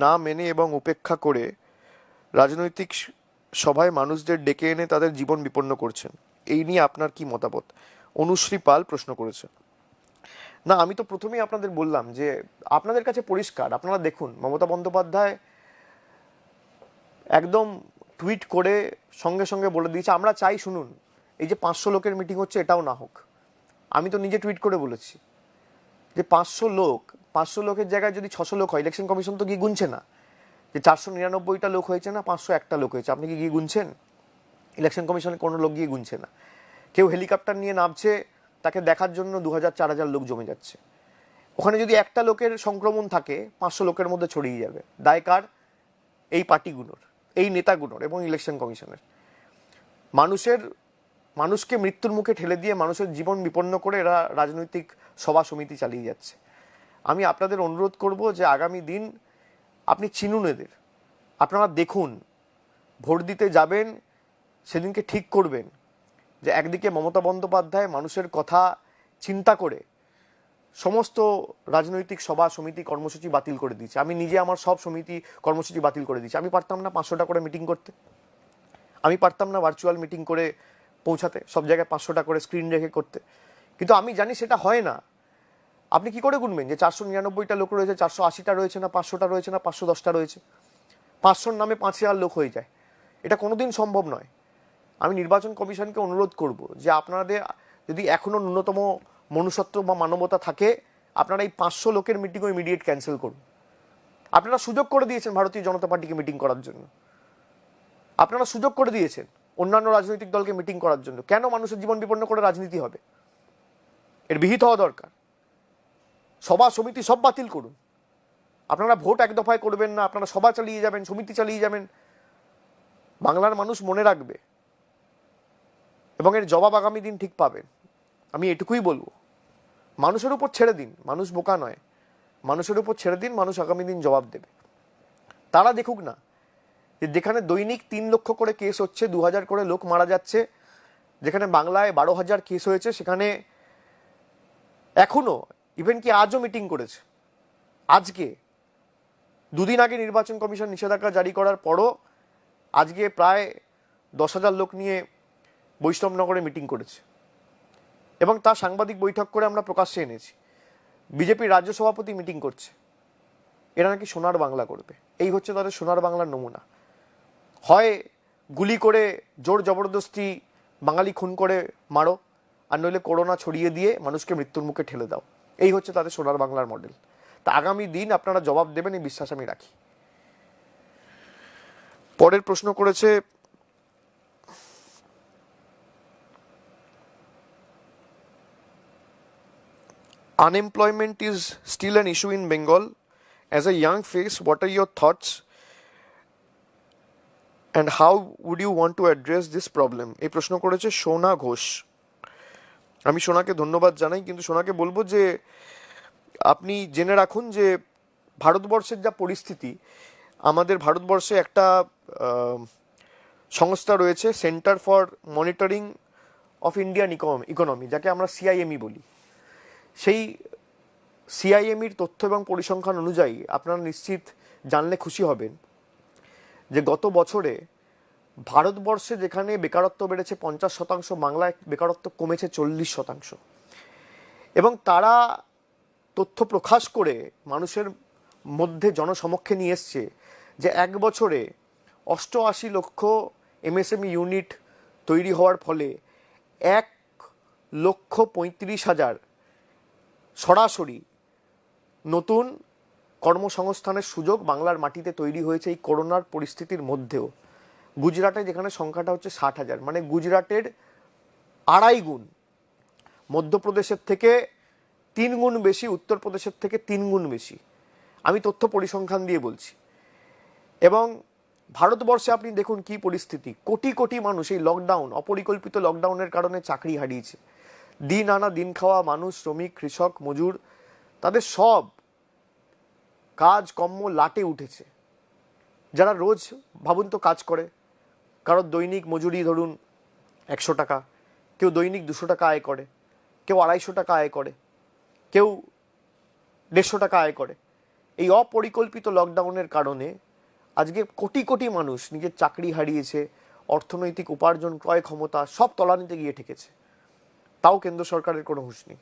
না মেনে এবং উপেক্ষা করে রাজনৈতিক সভায় মানুষদের ডেকে এনে তাদের জীবন বিপন্ন করছেন। এই নিয়ে আপনার কি মতামত? অনুশ্রী পাল প্রশ্ন করেছে। না, আমি তো প্রথমেই আপনাদের বললাম যে আপনাদের কাছে পরিষ্কার। আপনারা দেখুন, মমতা বন্দ্যোপাধ্যায় একদম টুইট করে সঙ্গে সঙ্গে বলে দিয়েছে, আমরা চাই, শুনুন, এই যে 500 লোকের মিটিং হচ্ছে এটাও না হোক। আমি তো নিজে টুইট করে বলেছি যে 500 লোকের জায়গায় যদি 600 লোক হয়, ইলেকশন কমিশন তো গিয়ে গুনছে না যে 499টা লোক হয়েছে না 501টা লোক হয়েছে। আপনি কি গিয়ে গুনছেন? ইলেকশন কমিশনে কোনো লোক গিয়ে গুনছে না। কেউ হেলিকপ্টার নিয়ে নামছে, তাকে দেখার জন্য 2000-4000 লোক জমে যাচ্ছে। ওখানে যদি একটা লোকের সংক্রমণ থাকে, 500 লোকের মধ্যে ছড়িয়ে যাবে। দায় কার? এই পার্টিগুলোর, এই নেতাগুলোর এবং ইলেকশন কমিশনের। মানুষকে মৃত্যুর মুখে ঠেলে দিয়ে মানুষের জীবন বিপন্ন করে এরা রাজনৈতিক সভা সমিতি চালিয়ে যাচ্ছে। আমি আপনাদের অনুরোধ করব যে আগামী দিন আপনি চিনুন এদের। আপনারা দেখুন, ভোট দিতে যাবেন সেদিনকে ঠিক করবেন যে একদিকে মমতা বন্দ্যোপাধ্যায় মানুষের কথা চিন্তা করে সমস্ত রাজনৈতিক সভা সমিতি কর্মসূচি বাতিল করে দিয়েছে। আমি নিজে আমার সব সমিতি কর্মসূচি বাতিল করে দিয়েছি। আমি পারতাম না 500টা করে মিটিং করতে? আমি পারতাম না ভার্চুয়াল মিটিং করে পৌঁছাতে, সব জায়গায় 500টা করে স্ক্রিন রেখে করতে? কিন্তু আমি জানি সেটা হয় না। আপনি কি করে গুনবেন যে 499টা লোক রয়েছে, 480টা রয়েছে না 500টা রয়েছে না 510টা রয়েছে? 500র নামে 5000 লোক হয়ে যায়। এটা কোনোদিন সম্ভব নয়। আমি নির্বাচন কমিশনকে অনুরোধ করব যে আপনাদের যদি এখনো ন্যূনতম মনুষ্যত্ব বা মানবতা থাকে, আপনারা এই 500 লোকের মিটিংও ইমিডিয়েট ক্যান্সেল করুন। আপনারা সুযোগ করে দিয়েছেন ভারতীয় জনতা পার্টিকে মিটিং করার জন্য, আপনারা সুযোগ করে দিয়েছেন অন্যান্য রাজনৈতিক দলকে মিটিং করার জন্য। কেন মানুষের জীবন বিপন্ন করে রাজনীতি হবে? এর বিহিত হওয়া দরকার। সভা সমিতি সব বাতিল করুন। আপনারা ভোট এক দফায় করবেন না, আপনারা সভা চালিয়ে যাবেন, সমিতি চালিয়ে যাবেন। বাংলার মানুষ মনে রাখবে এবং এর জবাব আগামী দিন ঠিক পাবেন। আমি এটুকুই বলবো, মানুষের উপর ছেড়ে দিন, মানুষ বোকা নয়, মানুষের উপর ছেড়ে দিন, মানুষ আগামী দিন জবাব দেবে। তারা দেখুক না যে যেখানে দৈনিক 3 লক্ষ করে কেস হচ্ছে, 2000 করে লোক মারা যাচ্ছে, যেখানে বাংলায় 12,000 কেস হয়েছে, সেখানে এখনো ইভেন কি আজও মিটিং করেছে। আজকে 2 দিন আগে নির্বাচন কমিশন নিষেধাজ্ঞা জারি করার পরও আজকে প্রায় 10,000 লোক নিয়ে বৈষ্ণবনগরে মিটিং করেছে এবং তা সাংবাদিক বৈঠক করে আমরা প্রকাশ্যে এনেছি। বিজেপির রাজ্য সভাপতি মিটিং করছে। এরা নাকি সোনার বাংলা করবে। এই হচ্ছে তাদের সোনার বাংলার নমুনা। হয় গুলি করে জোর জবরদস্তি বাঙালি খুন করে মারো, আর নইলে করোনা ছড়িয়ে দিয়ে মানুষকে মৃত্যুর মুখে ঠেলে দাও। এই হচ্ছে তাদের সোনার বাংলার মডেল। তা আগামী দিন আপনারা জবাব দেবেন, এই বিশ্বাস আমি রাখি। পরের প্রশ্ন করেছে unemployment is still an issue in Bengal. As a young face, what are your thoughts and how would you want to address this problem? এই প্রশ্ন করেছে সোনা ঘোষ। আমি সোনাকে ধন্যবাদ জানাই, কিন্তু সোনাকে বলবো যে আপনি জেনে রাখুন যে ভারতবর্ষের যা পরিস্থিতি, আমাদের ভারতবর্ষে একটা সংস্থা রয়েছে, centre for monitoring of Indian economy, যাকে আমরা সিআইএমই বলি। সেই সিআইএমইর তথ্য এবং পরিসংখ্যান অনুযায়ী আপনারা নিশ্চিত জানলে খুশি হবেন যে গত বছরে ভারতবর্ষে যেখানে বেকারত্ব বেড়েছে 50%, বাংলায় বেকারত্ব কমেছে 40%। এবং তারা তথ্য প্রকাশ করে মানুষের মধ্যে জনসমক্ষে নিয়ে এসছে যে 1 বছরে 88 লক্ষ এমএসএমই ইউনিট তৈরি হওয়ার ফলে 1,35,000 সরাসরি নতুন কর্মসংস্থানের সুযোগ বাংলার মাটিতে তৈরি হয়েছে এই করোনার পরিস্থিতির মধ্যেও। গুজরাটে যেখানে সংখ্যাটা হচ্ছে 60,000, মানে গুজরাটের 2.5 গুণ, মধ্যপ্রদেশের থেকে 3 গুণ বেশি, উত্তরপ্রদেশের থেকে 3 গুণ বেশি। আমি তথ্য পরিসংখ্যান দিয়ে বলছি। এবং ভারতবর্ষে আপনি দেখুন কি পরিস্থিতি। কোটি কোটি মানুষ এই লকডাউন, অপরিকল্পিত লকডাউনের কারণে চাকরি হারিয়েছে। দিন আনা দিন খাওয়া মানুষ, শ্রমিক, কৃষক, মজুর, তাদের সব কাজ কর্ম লাটে উঠেছে। যারা রোজ ভাবুন তো কাজ করে, কারোর দৈনিক মজুরি ধরুন 100 টাকা, কেউ দৈনিক 200 টাকা আয় করে, কেউ 250 টাকা আয় করে, কেউ 150 টাকা আয় করে। এই অপরিকল্পিত লকডাউনের কারণে আজকে কোটি কোটি মানুষ নিজের চাকরি হারিয়েছে, অর্থনৈতিক উপার্জন, ক্রয় ক্ষমতা সব তলানিতে গিয়ে ঠেকেছে। তাও কেন্দ্র সরকারের কোনো হুঁশ নেই।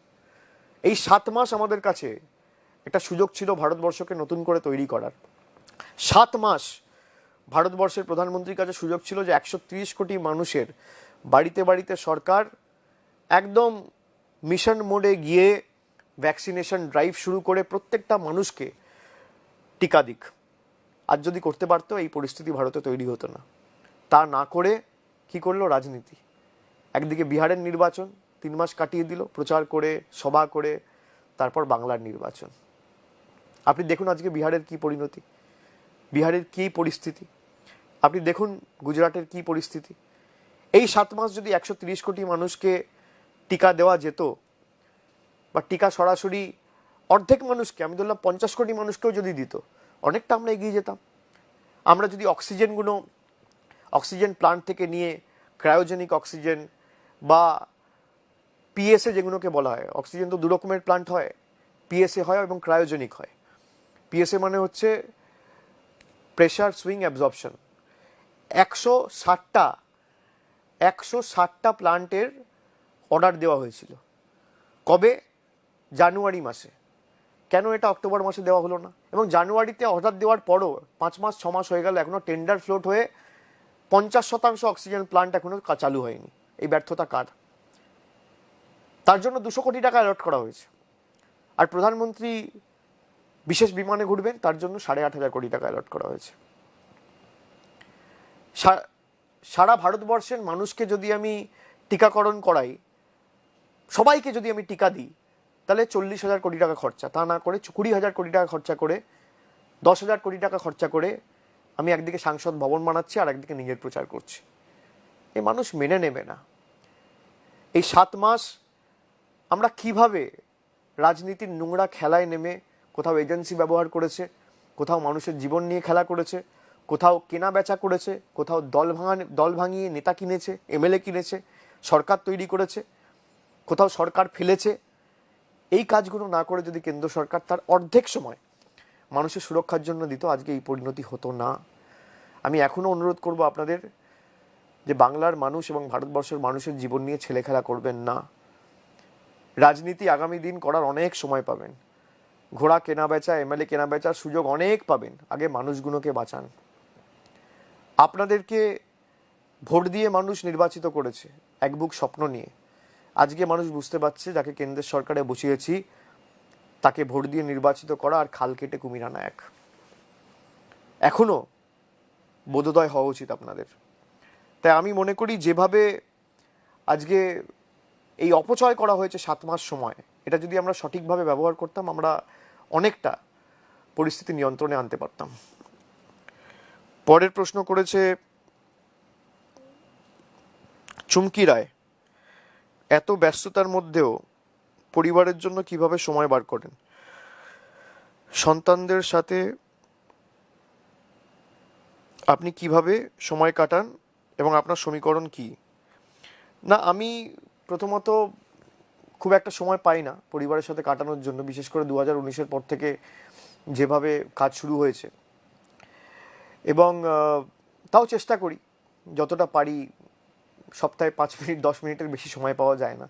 এই 7 মাস আমাদের কাছে একটা সুযোগ ছিল ভারতবর্ষকে নতুন করে তৈরি করার। 7 মাস ভারতবর্ষের প্রধানমন্ত্রীর কাছে সুযোগ ছিল যে 130 কোটি মানুষের বাড়িতে বাড়িতে সরকার একদম মিশন মোডে গিয়ে ভ্যাকসিনেশন ড্রাইভ শুরু করে প্রত্যেকটা মানুষকে টিকা দিক। আজ যদি করতে পারতো এই পরিস্থিতি ভারতে তৈরি হতো না। তা না করে কি করলো? রাজনীতি। একদিকে বিহারের নির্বাচন 3 মাস কাটিয়ে দিল প্রচার করে, সভা করে, তারপর বাংলার নির্বাচন। আপনি দেখুন আজকে বিহারের কি পরিণতি, বিহারের কি পরিস্থিতি। আপনি দেখুন গুজরাটের কি পরিস্থিতি। এই 7 মাস যদি 130 কোটি মানুষকে টিকা দেওয়া যেত, বা টিকা সরাসরি অর্ধেক মানুষকে, আমি ধরলাম 50 কোটি মানুষকেও যদি দিত, অনেকটা আমরা এগিয়ে যেতাম। আমরা যদি অক্সিজেন প্লান্ট থেকে নিয়ে ক্রায়োজেনিক অক্সিজেন বা পিএসএ যেগুলোকে বলা হয়, অক্সিজেন তো 2 রকমের প্লান্ট হয়, পিএসএ হয় এবং ক্রায়োজেনিক হয়। পিএসএ মানে হচ্ছে প্রেশার সুইং অ্যাবজর্পশন। 160টা প্লান্টের অর্ডার দেওয়া হয়েছিল। কবে? জানুয়ারি মাসে। কেন এটা অক্টোবর মাসে দেওয়া হলো না? এবং জানুয়ারিতে অর্ডার দেওয়ার পরও 5 মাস 6 মাস হয়ে গেল, এখনো টেন্ডার ফ্লোট হয়ে 50% অক্সিজেন প্লান্ট এখনো চালু হয়নি। এই ব্যর্থতা কার? তার জন্য 200 কোটি টাকা অ্যালট করা হয়েছে। আর প্রধানমন্ত্রী বিশেষ বিমানে ঘুরবেন, তার জন্য 8,500 কোটি টাকা অ্যালট করা হয়েছে। সারা ভারতবর্ষের মানুষকে যদি আমি টিকাকরণ করাই, সবাইকে যদি আমি টিকা দিই, তাহলে 40,000 কোটি টাকা খরচা। তা না করে 20,000 কোটি টাকা খরচা করে, 10,000 কোটি টাকা খরচা করে আমি একদিকে সাংসদ ভবন বানাচ্ছি আর একদিকে নিজের প্রচার করছি। এই মানুষ মেনে নেবে না। এই 7 মাস আমরা কিভাবে রাজনীতির নোংরা খেলায় নেমে কোথাও এজেন্সি ব্যবহার করেছে, কোথাও মানুষের জীবন নিয়ে খেলা করেছে, কোথাও কেনা বেচা করেছে, কোথাও দল ভাঙিয়ে নেতা কিনেছে, এমএলএ কিনেছে, সরকার তৈরি করেছে, কোথাও সরকার ফেলেছে। এই কাজগুলো না করে যদি কেন্দ্র সরকার তার অর্ধেক সময় মানুষের সুরক্ষার জন্য দিত, আজকে এই পরিণতি হতো না। আমি এখনও অনুরোধ করব আপনাদের যে বাংলার মানুষ এবং ভারতবর্ষের মানুষের জীবন নিয়ে ছেলেখেলা করবেন না। রাজনীতি আগামী দিন করার অনেক সময় পাবেন, ঘোড়া কেনা বেচা, এমএলএ কেনা বেচার সুযোগ অনেক পাবেন। আগে মানুষগুলোকে বাঁচান। আপনাদেরকে ভোট দিয়ে মানুষ নির্বাচিত করেছে এক বুক স্বপ্ন নিয়ে। আজকে মানুষ বুঝতে পারছে যাকে কেন্দ্রের সরকারে বসিয়েছি তাকে ভোট দিয়ে নির্বাচিত করা আর খাল কেটে কুমির আনা এক। এখনো বোধোদয় হওয়া উচিত আপনাদের। তাই আমি মনে করি যেভাবে আজকে এই অপচয় করা হয়েছে 7 মাস সময়, এটা যদি আমরা সঠিকভাবে ব্যবহার করতাম, আমরা অনেকটা পরিস্থিতি নিয়ন্ত্রণে আনতে পারতাম। পরের প্রশ্ন করেছে চুমকি রায়, এত ব্যস্ততার মধ্যেও পরিবারের জন্য কিভাবে সময় বার করেন? সন্তানদের সাথে আপনি কিভাবে সময় কাটান এবং আপনার সমীকরণ কি? না, আমি প্রথমত খুব একটা সময় পাই না পরিবারের সাথে কাটানোর জন্য, বিশেষ করে 2019-এর পর থেকে যেভাবে কাজ শুরু হয়েছে। এবং তাও চেষ্টা করি যতটা পারি। সপ্তাহে 5 মিনিট 10 মিনিটের বেশি সময় পাওয়া যায় না।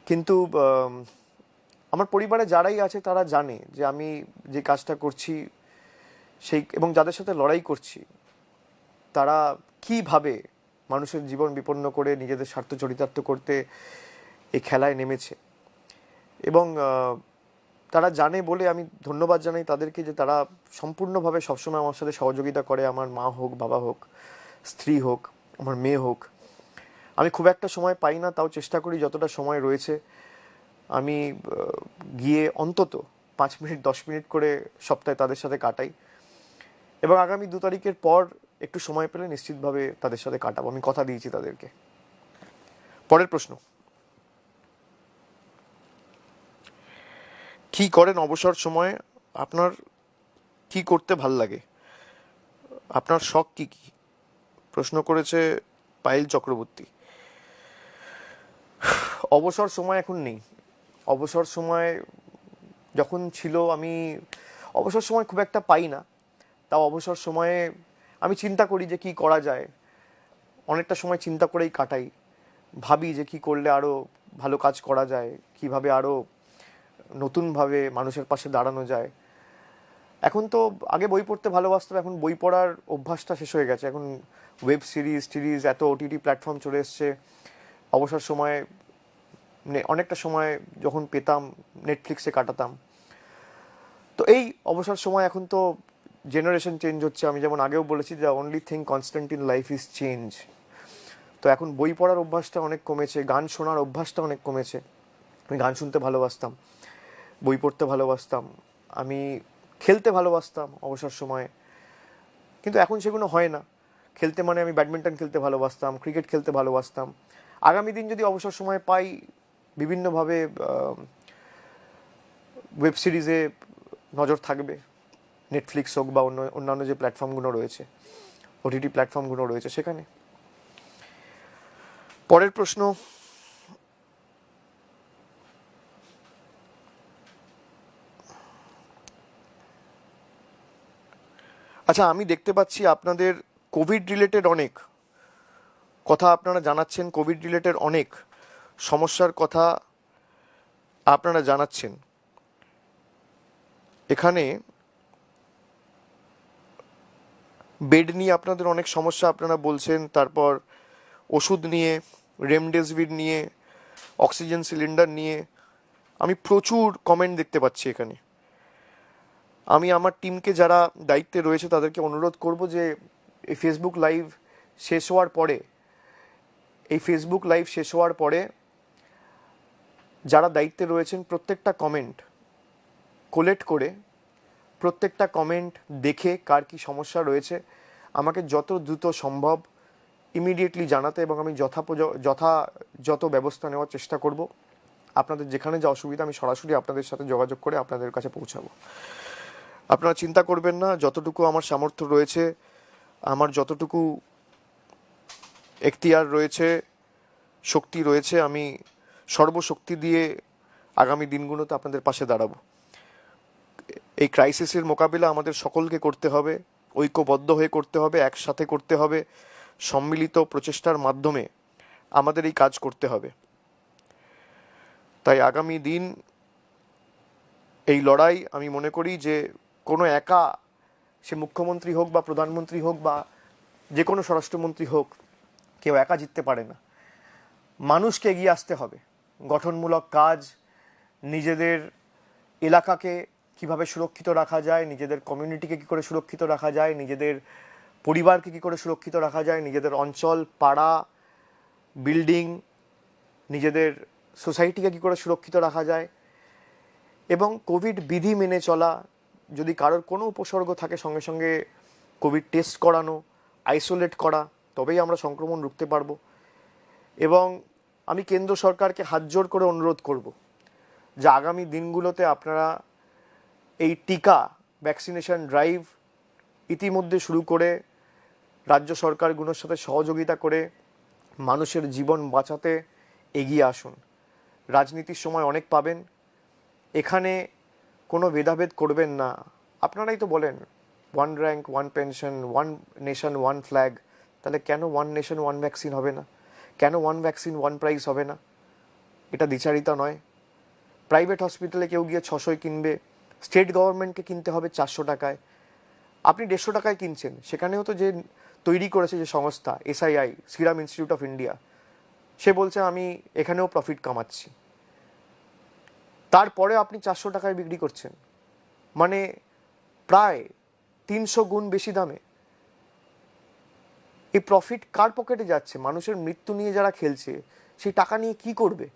কিন্তু আমার পরিবারে যারাই আছে তারা জানে যে আমি যে কাজটা করছি সেই, এবং যাদের সাথে লড়াই করছি তারা কিভাবে মানুষের জীবন বিপন্ন করে নিজেদের স্বার্থ চরিতার্থ করতে এই খেলায় নেমেছে। এবং তারা জানে বলে আমি ধন্যবাদ জানাই তাদেরকে যে তারা সম্পূর্ণভাবে সবসময় আমার সাথে সহযোগিতা করে। আমার মা হোক, বাবা হোক, স্ত্রী হোক, আমার মেয়ে হোক। আমি খুব একটা সময় পাই না, তাও চেষ্টা করি যতটা সময় রয়েছে আমি গিয়ে অন্তত 5 মিনিট 10 মিনিট করে সপ্তাহে তাদের সাথে কাটাই। এবং আগামী 2 তারিখের পর একটু সময় পেলে নিশ্চিতভাবে তাদের সাথে কাটাবো, আমি কথা দিয়েছি তাদেরকে। পরের প্রশ্ন, কি করেন অবসর সময়ে? আপনার কি করতে ভাল লাগে? আপনার শখ কি কি? প্রশ্ন করেছে পায়েল চক্রবর্তী। অবসর সময় এখন নেই। অবসর সময় যখন ছিল, আমি অবসর সময় খুব একটা পাই না। তাও অবসর সময়ে আমি চিন্তা করি যে কি করা যায়। অনেকটা সময় চিন্তা করেই কাটাই। ভাবি যে কি করলে আরও ভালো কাজ করা যায়, কিভাবে আরও নতুনভাবে মানুষের পাশে দাঁড়ানো যায়। এখন তো আগে বই পড়তে ভালোবাসতাম, এখন বই পড়ার অভ্যাসটা শেষ হয়ে গেছে। এখন ওয়েব সিরিজ এত ওটিটি প্ল্যাটফর্ম চলে এসছে। অবসর সময়ে অনেকটা সময় যখন পেতাম নেটফ্লিক্সে কাটাতাম। তো এই অবসর সময়, এখন তো জেনারেশন চেঞ্জ হচ্ছে। আমি যেমন আগেও বলেছি, the only thing constant in life is change. তো এখন বই পড়ার অভ্যাসটা অনেক কমেছে, গান শোনার অভ্যাসটা অনেক কমেছে। আমি গান শুনতে ভালোবাসতাম, বই পড়তে ভালোবাসতাম, আমি খেলতে ভালোবাসতাম অবসর সময়ে, কিন্তু এখন সেগুলো হয় না। খেলতে মানে আমি ব্যাডমিন্টন খেলতে ভালোবাসতাম, ক্রিকেট খেলতে ভালোবাসতাম। আগামী দিন যদি অবসর সময় পাই, বিভিন্নভাবে ওয়েব সিরিজে নজর থাকবে। নেটফ্লিক্স হোক বা অন্যান্য যে প্ল্যাটফর্মগুলো রয়েছে, ওটিটি প্ল্যাটফর্মগুলো রয়েছে সেখানে। পরের প্রশ্ন, আচ্ছা, আমি দেখতে পাচ্ছি আপনাদের কোভিড রিলেটেড অনেক কথা আপনারা জানাচ্ছেন, কোভিড রিলেটেড অনেক সমস্যার কথা আপনারা জানাচ্ছেন। এখানে বেড নিয়ে আপনাদের অনেক সমস্যা আপনারা বলছেন, তারপর ওষুধ নিয়ে, রেমডেসিভির নিয়ে অক্সিজেন সিলিন্ডার নিয়ে আমি প্রচুর কমেন্ট দেখতে পাচ্ছি এখানে। আমি আমার টিমকে যারা দায়িত্বে রয়েছে তাদেরকে অনুরোধ করব যে এই ফেসবুক লাইভ শেষ হওয়ার পরে যারা দায়িত্বে রয়েছেন প্রত্যেকটা কমেন্ট কোলেক্ট করে, প্রত্যেকটা কমেন্ট দেখে কার কী সমস্যা রয়েছে আমাকে যত দ্রুত সম্ভব ইমিডিয়েটলি জানাতে, এবং আমি যথাযথ ব্যবস্থা নেওয়ার চেষ্টা করব। আপনাদের যেখানে যা অসুবিধা আমি সরাসরি আপনাদের সাথে যোগাযোগ করে আপনাদের কাছে পৌঁছাবো। আপনারা চিন্তা করবেন না, যতটুকু আমার সামর্থ্য রয়েছে, আমার যতটুকু এখতিয়ার রয়েছে, শক্তি রয়েছে, আমি সর্বশক্তি দিয়ে আগামী দিনগুলোতে আপনাদের পাশে দাঁড়াবো। এই ক্রাইসিসের মোকাবিলা আমাদের সকলকে করতে হবে, ঐক্যবদ্ধ হয়ে করতে হবে, একসাথে করতে হবে, সম্মিলিত প্রচেষ্টার মাধ্যমে আমাদের এই কাজ করতে হবে। তাই আগামী দিন এই লড়াই আমি মনে করি যে কোনো একা, সে মুখ্যমন্ত্রী হোক বা প্রধানমন্ত্রী হোক বা যে কোনো স্বরাষ্ট্রমন্ত্রী হোক, কেউ একা জিততে পারে না। মানুষকে এগিয়ে আসতে হবে, গঠনমূলক কাজ, নিজেদের এলাকাকে কিভাবে সুরক্ষিত রাখা যায়, নিজেদের কমিউনিটিকে কী করে সুরক্ষিত রাখা যায়, নিজেদের পরিবারকে কী করে সুরক্ষিত রাখা যায়, নিজেদের অঞ্চল, পাড়া, বিল্ডিং, নিজেদের সোসাইটিকে কী করে সুরক্ষিত রাখা যায়, এবং কোভিড বিধি মেনে চলা। যদি কারোর কোনো উপসর্গ থাকে সঙ্গে সঙ্গে কোভিড টেস্ট করানো, আইসোলেট করা, তবেই আমরা সংক্রমণ রুখতে পারবো। এবং আমি কেন্দ্র সরকারকে হাত জোর করে অনুরোধ করব যে আগামী দিনগুলোতে আপনারা এই টিকা ভ্যাকসিনেশন ড্রাইভ ইতিমধ্যে শুরু করে রাজ্য সরকারগুলোর সাথে সহযোগিতা করে মানুষের জীবন বাঁচাতে এগিয়ে আসুন। রাজনীতির সময় অনেক পাবেন, এখানে কোনো ভেদাভেদ করবেন না। আপনারাই তো বলেন one rank one pension, one nation one flag, তাহলে কেন ওয়ান নেশন ওয়ান ভ্যাকসিন হবে না? কেন ওয়ান ভ্যাকসিন ওয়ান প্রাইস হবে না? এটা দ্বিচারিতা নয়। প্রাইভেট হসপিটালে কেউ গিয়ে 600 কিনবে, স্টেট গভর্নমেন্টকে কিনতে হবে 400 টাকায়, আপনি 150 টাকায় কিনছেন। সেখানেও তো যে তৈরি করেছে যে সংস্থা SII, Serum Institute of India, সে বলছে আমি এখানেও প্রফিট কামাচ্ছি, তারপরে আপনি 400 টাকায় বিক্রি করছেন, মানে প্রায় 300 গুণ বেশি দামে। এই প্রফিট কার পকেটে যাচ্ছে? মানুষের মৃত্যু নিয়ে যারা খেলছে সেই টাকা নিয়ে কি করবে?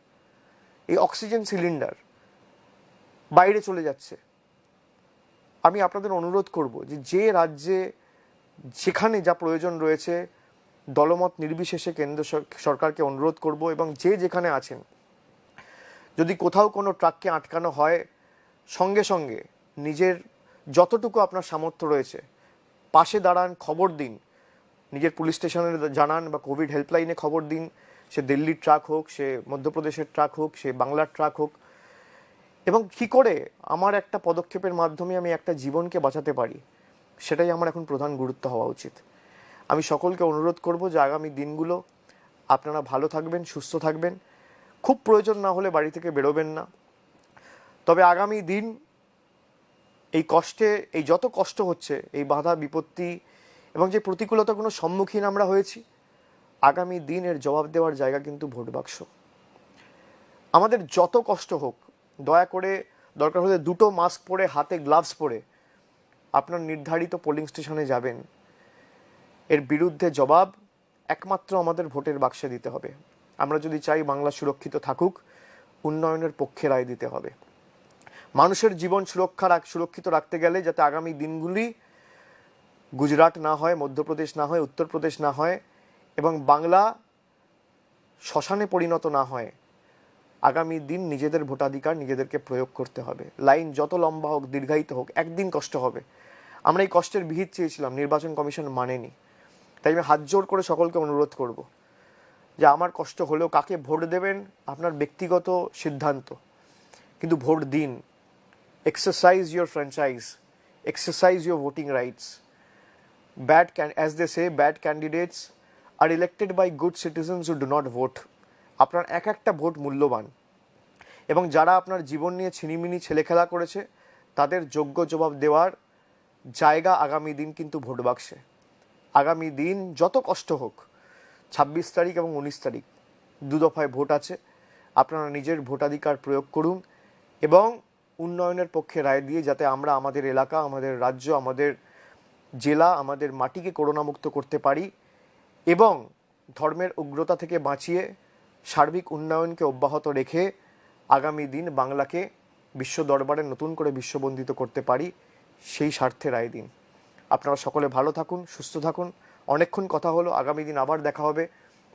এই অক্সিজেন সিলিন্ডার বাইরে চলে যাচ্ছে। আমি আপনাদের অনুরোধ করব যে যে রাজ্যে যেখানে যা প্রয়োজন রয়েছে, দলমত নির্বিশেষে কেন্দ্র সরকারকে অনুরোধ করব, এবং যে যেখানে আছেন যদি কোথাও কোনো ট্রাককে আটকানো হয়, সঙ্গে সঙ্গে নিজের যতটুকু আপনার সামর্থ্য রয়েছে পাশে দাঁড়ান, খবর দিন, নিজের পুলিশ স্টেশনে জানান বা কোভিড হেল্পলাইনে খবর দিন। সে দিল্লির ট্রাক হোক, সে মধ্যপ্রদেশের ট্রাক হোক, সে বাংলার ট্রাক হোক, এবং কী করে আমার একটা পদক্ষেপের মাধ্যমে আমি একটা জীবনকে বাঁচাতে পারি, সেটাই আমার এখন প্রধান গুরুত্ব হওয়া উচিত। আমি সকলকে অনুরোধ করব যে আগামী দিনগুলো আপনারা ভালো থাকবেন, সুস্থ থাকবেন, খুব প্রয়োজন না হলে বাড়ি থেকে বেরোবেন না। তবে আগামী দিন এই কষ্টে, এই যত কষ্ট হচ্ছে, এই বাধা বিপত্তি এবং যে প্রতিকূলতাগুলো সম্মুখীন আমরা হয়েছি, আগামী দিন এর জবাব দেওয়ার জায়গা কিন্তু ভোট বাক্স। আমাদের যত কষ্ট হোক, দয়া করে দরকার হলে 2টো মাস্ক পরে, হাতে গ্লাভস পরে আপনার নির্ধারিত পোলিং স্টেশনে যাবেন। এর বিরুদ্ধে জবাব একমাত্র আমাদের ভোটের বাক্সে দিতে হবে। আমরা যদি চাই বাংলা সুরক্ষিত থাকুক, উন্নয়নের পক্ষে রায় দিতে হবে। মানুষের জীবন সুরক্ষিত রাখতে গেলে যাতে আগামী দিনগুলি গুজরাট না হয়, মধ্যপ্রদেশ না হয়, উত্তরপ্রদেশ না হয়, এবং বাংলা শ্মশানে পরিণত না হয়, আগামী দিন নিজেদের ভোটাধিকার নিজেদেরকে প্রয়োগ করতে হবে। লাইন যত লম্বা হোক, দীর্ঘায়িত হোক, একদিন কষ্ট হবে। আমরা এই কষ্টের বিহিত চেয়েছিলাম, নির্বাচন কমিশন মানেনি। তাই আমি হাত জোর করে সকলকে অনুরোধ করব যে আমার কষ্ট হলেও কাকে ভোট দেবেন আপনার ব্যক্তিগত সিদ্ধান্ত, কিন্তু ভোট দিন। Exercise your franchise, exercise your voting rights. as they say, bad candidates are elected by good citizens who do not vote. আপনার এক একটা ভোট মূল্যবান, এবং যারা আপনার জীবন নিয়ে ছিনিমিনি ছেলেখেলা করেছে তাদের যোগ্য জবাব দেওয়ার জায়গা আগামী দিন কিন্তু ভোট বাক্সে। আগামী দিন যত কষ্ট হোক, 26 তারিখ এবং 19 তারিখ 2 দফায় ভোট আছে। আপনারা নিজের ভোটাধিকার প্রয়োগ করুন এবং উন্নয়নের পক্ষে রায় দিয়ে যাতে আমরা আমাদের এলাকা, আমাদের রাজ্য, আমাদের জেলা, আমাদের মাটিকে করোনামুক্ত করতে পারি এবং ধর্মের উগ্রতা থেকে বাঁচিয়ে সার্বিক উন্নয়নকে অব্যাহত রেখে আগামী দিন বাংলাকে বিশ্ব দরবারে নতুন করে বিশ্ববন্দিত করতে পারি, সেই স্বার্থে রায় দিন। আপনারা সকলে ভালো থাকুন, সুস্থ থাকুন। অনেকক্ষণ কথা হলো, আগামী দিন আবার দেখা হবে।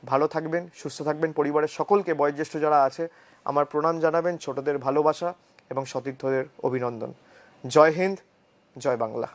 ভালো থাকবেন, সুস্থ থাকবেন। পরিবারের সকলকে, বয়োজ্যেষ্ঠ যারা আছে আমার প্রণাম জানাবেন, ছোটদের ভালোবাসা এবং সতীর্থদের অভিনন্দন। জয় হিন্দ, জয় বাংলা।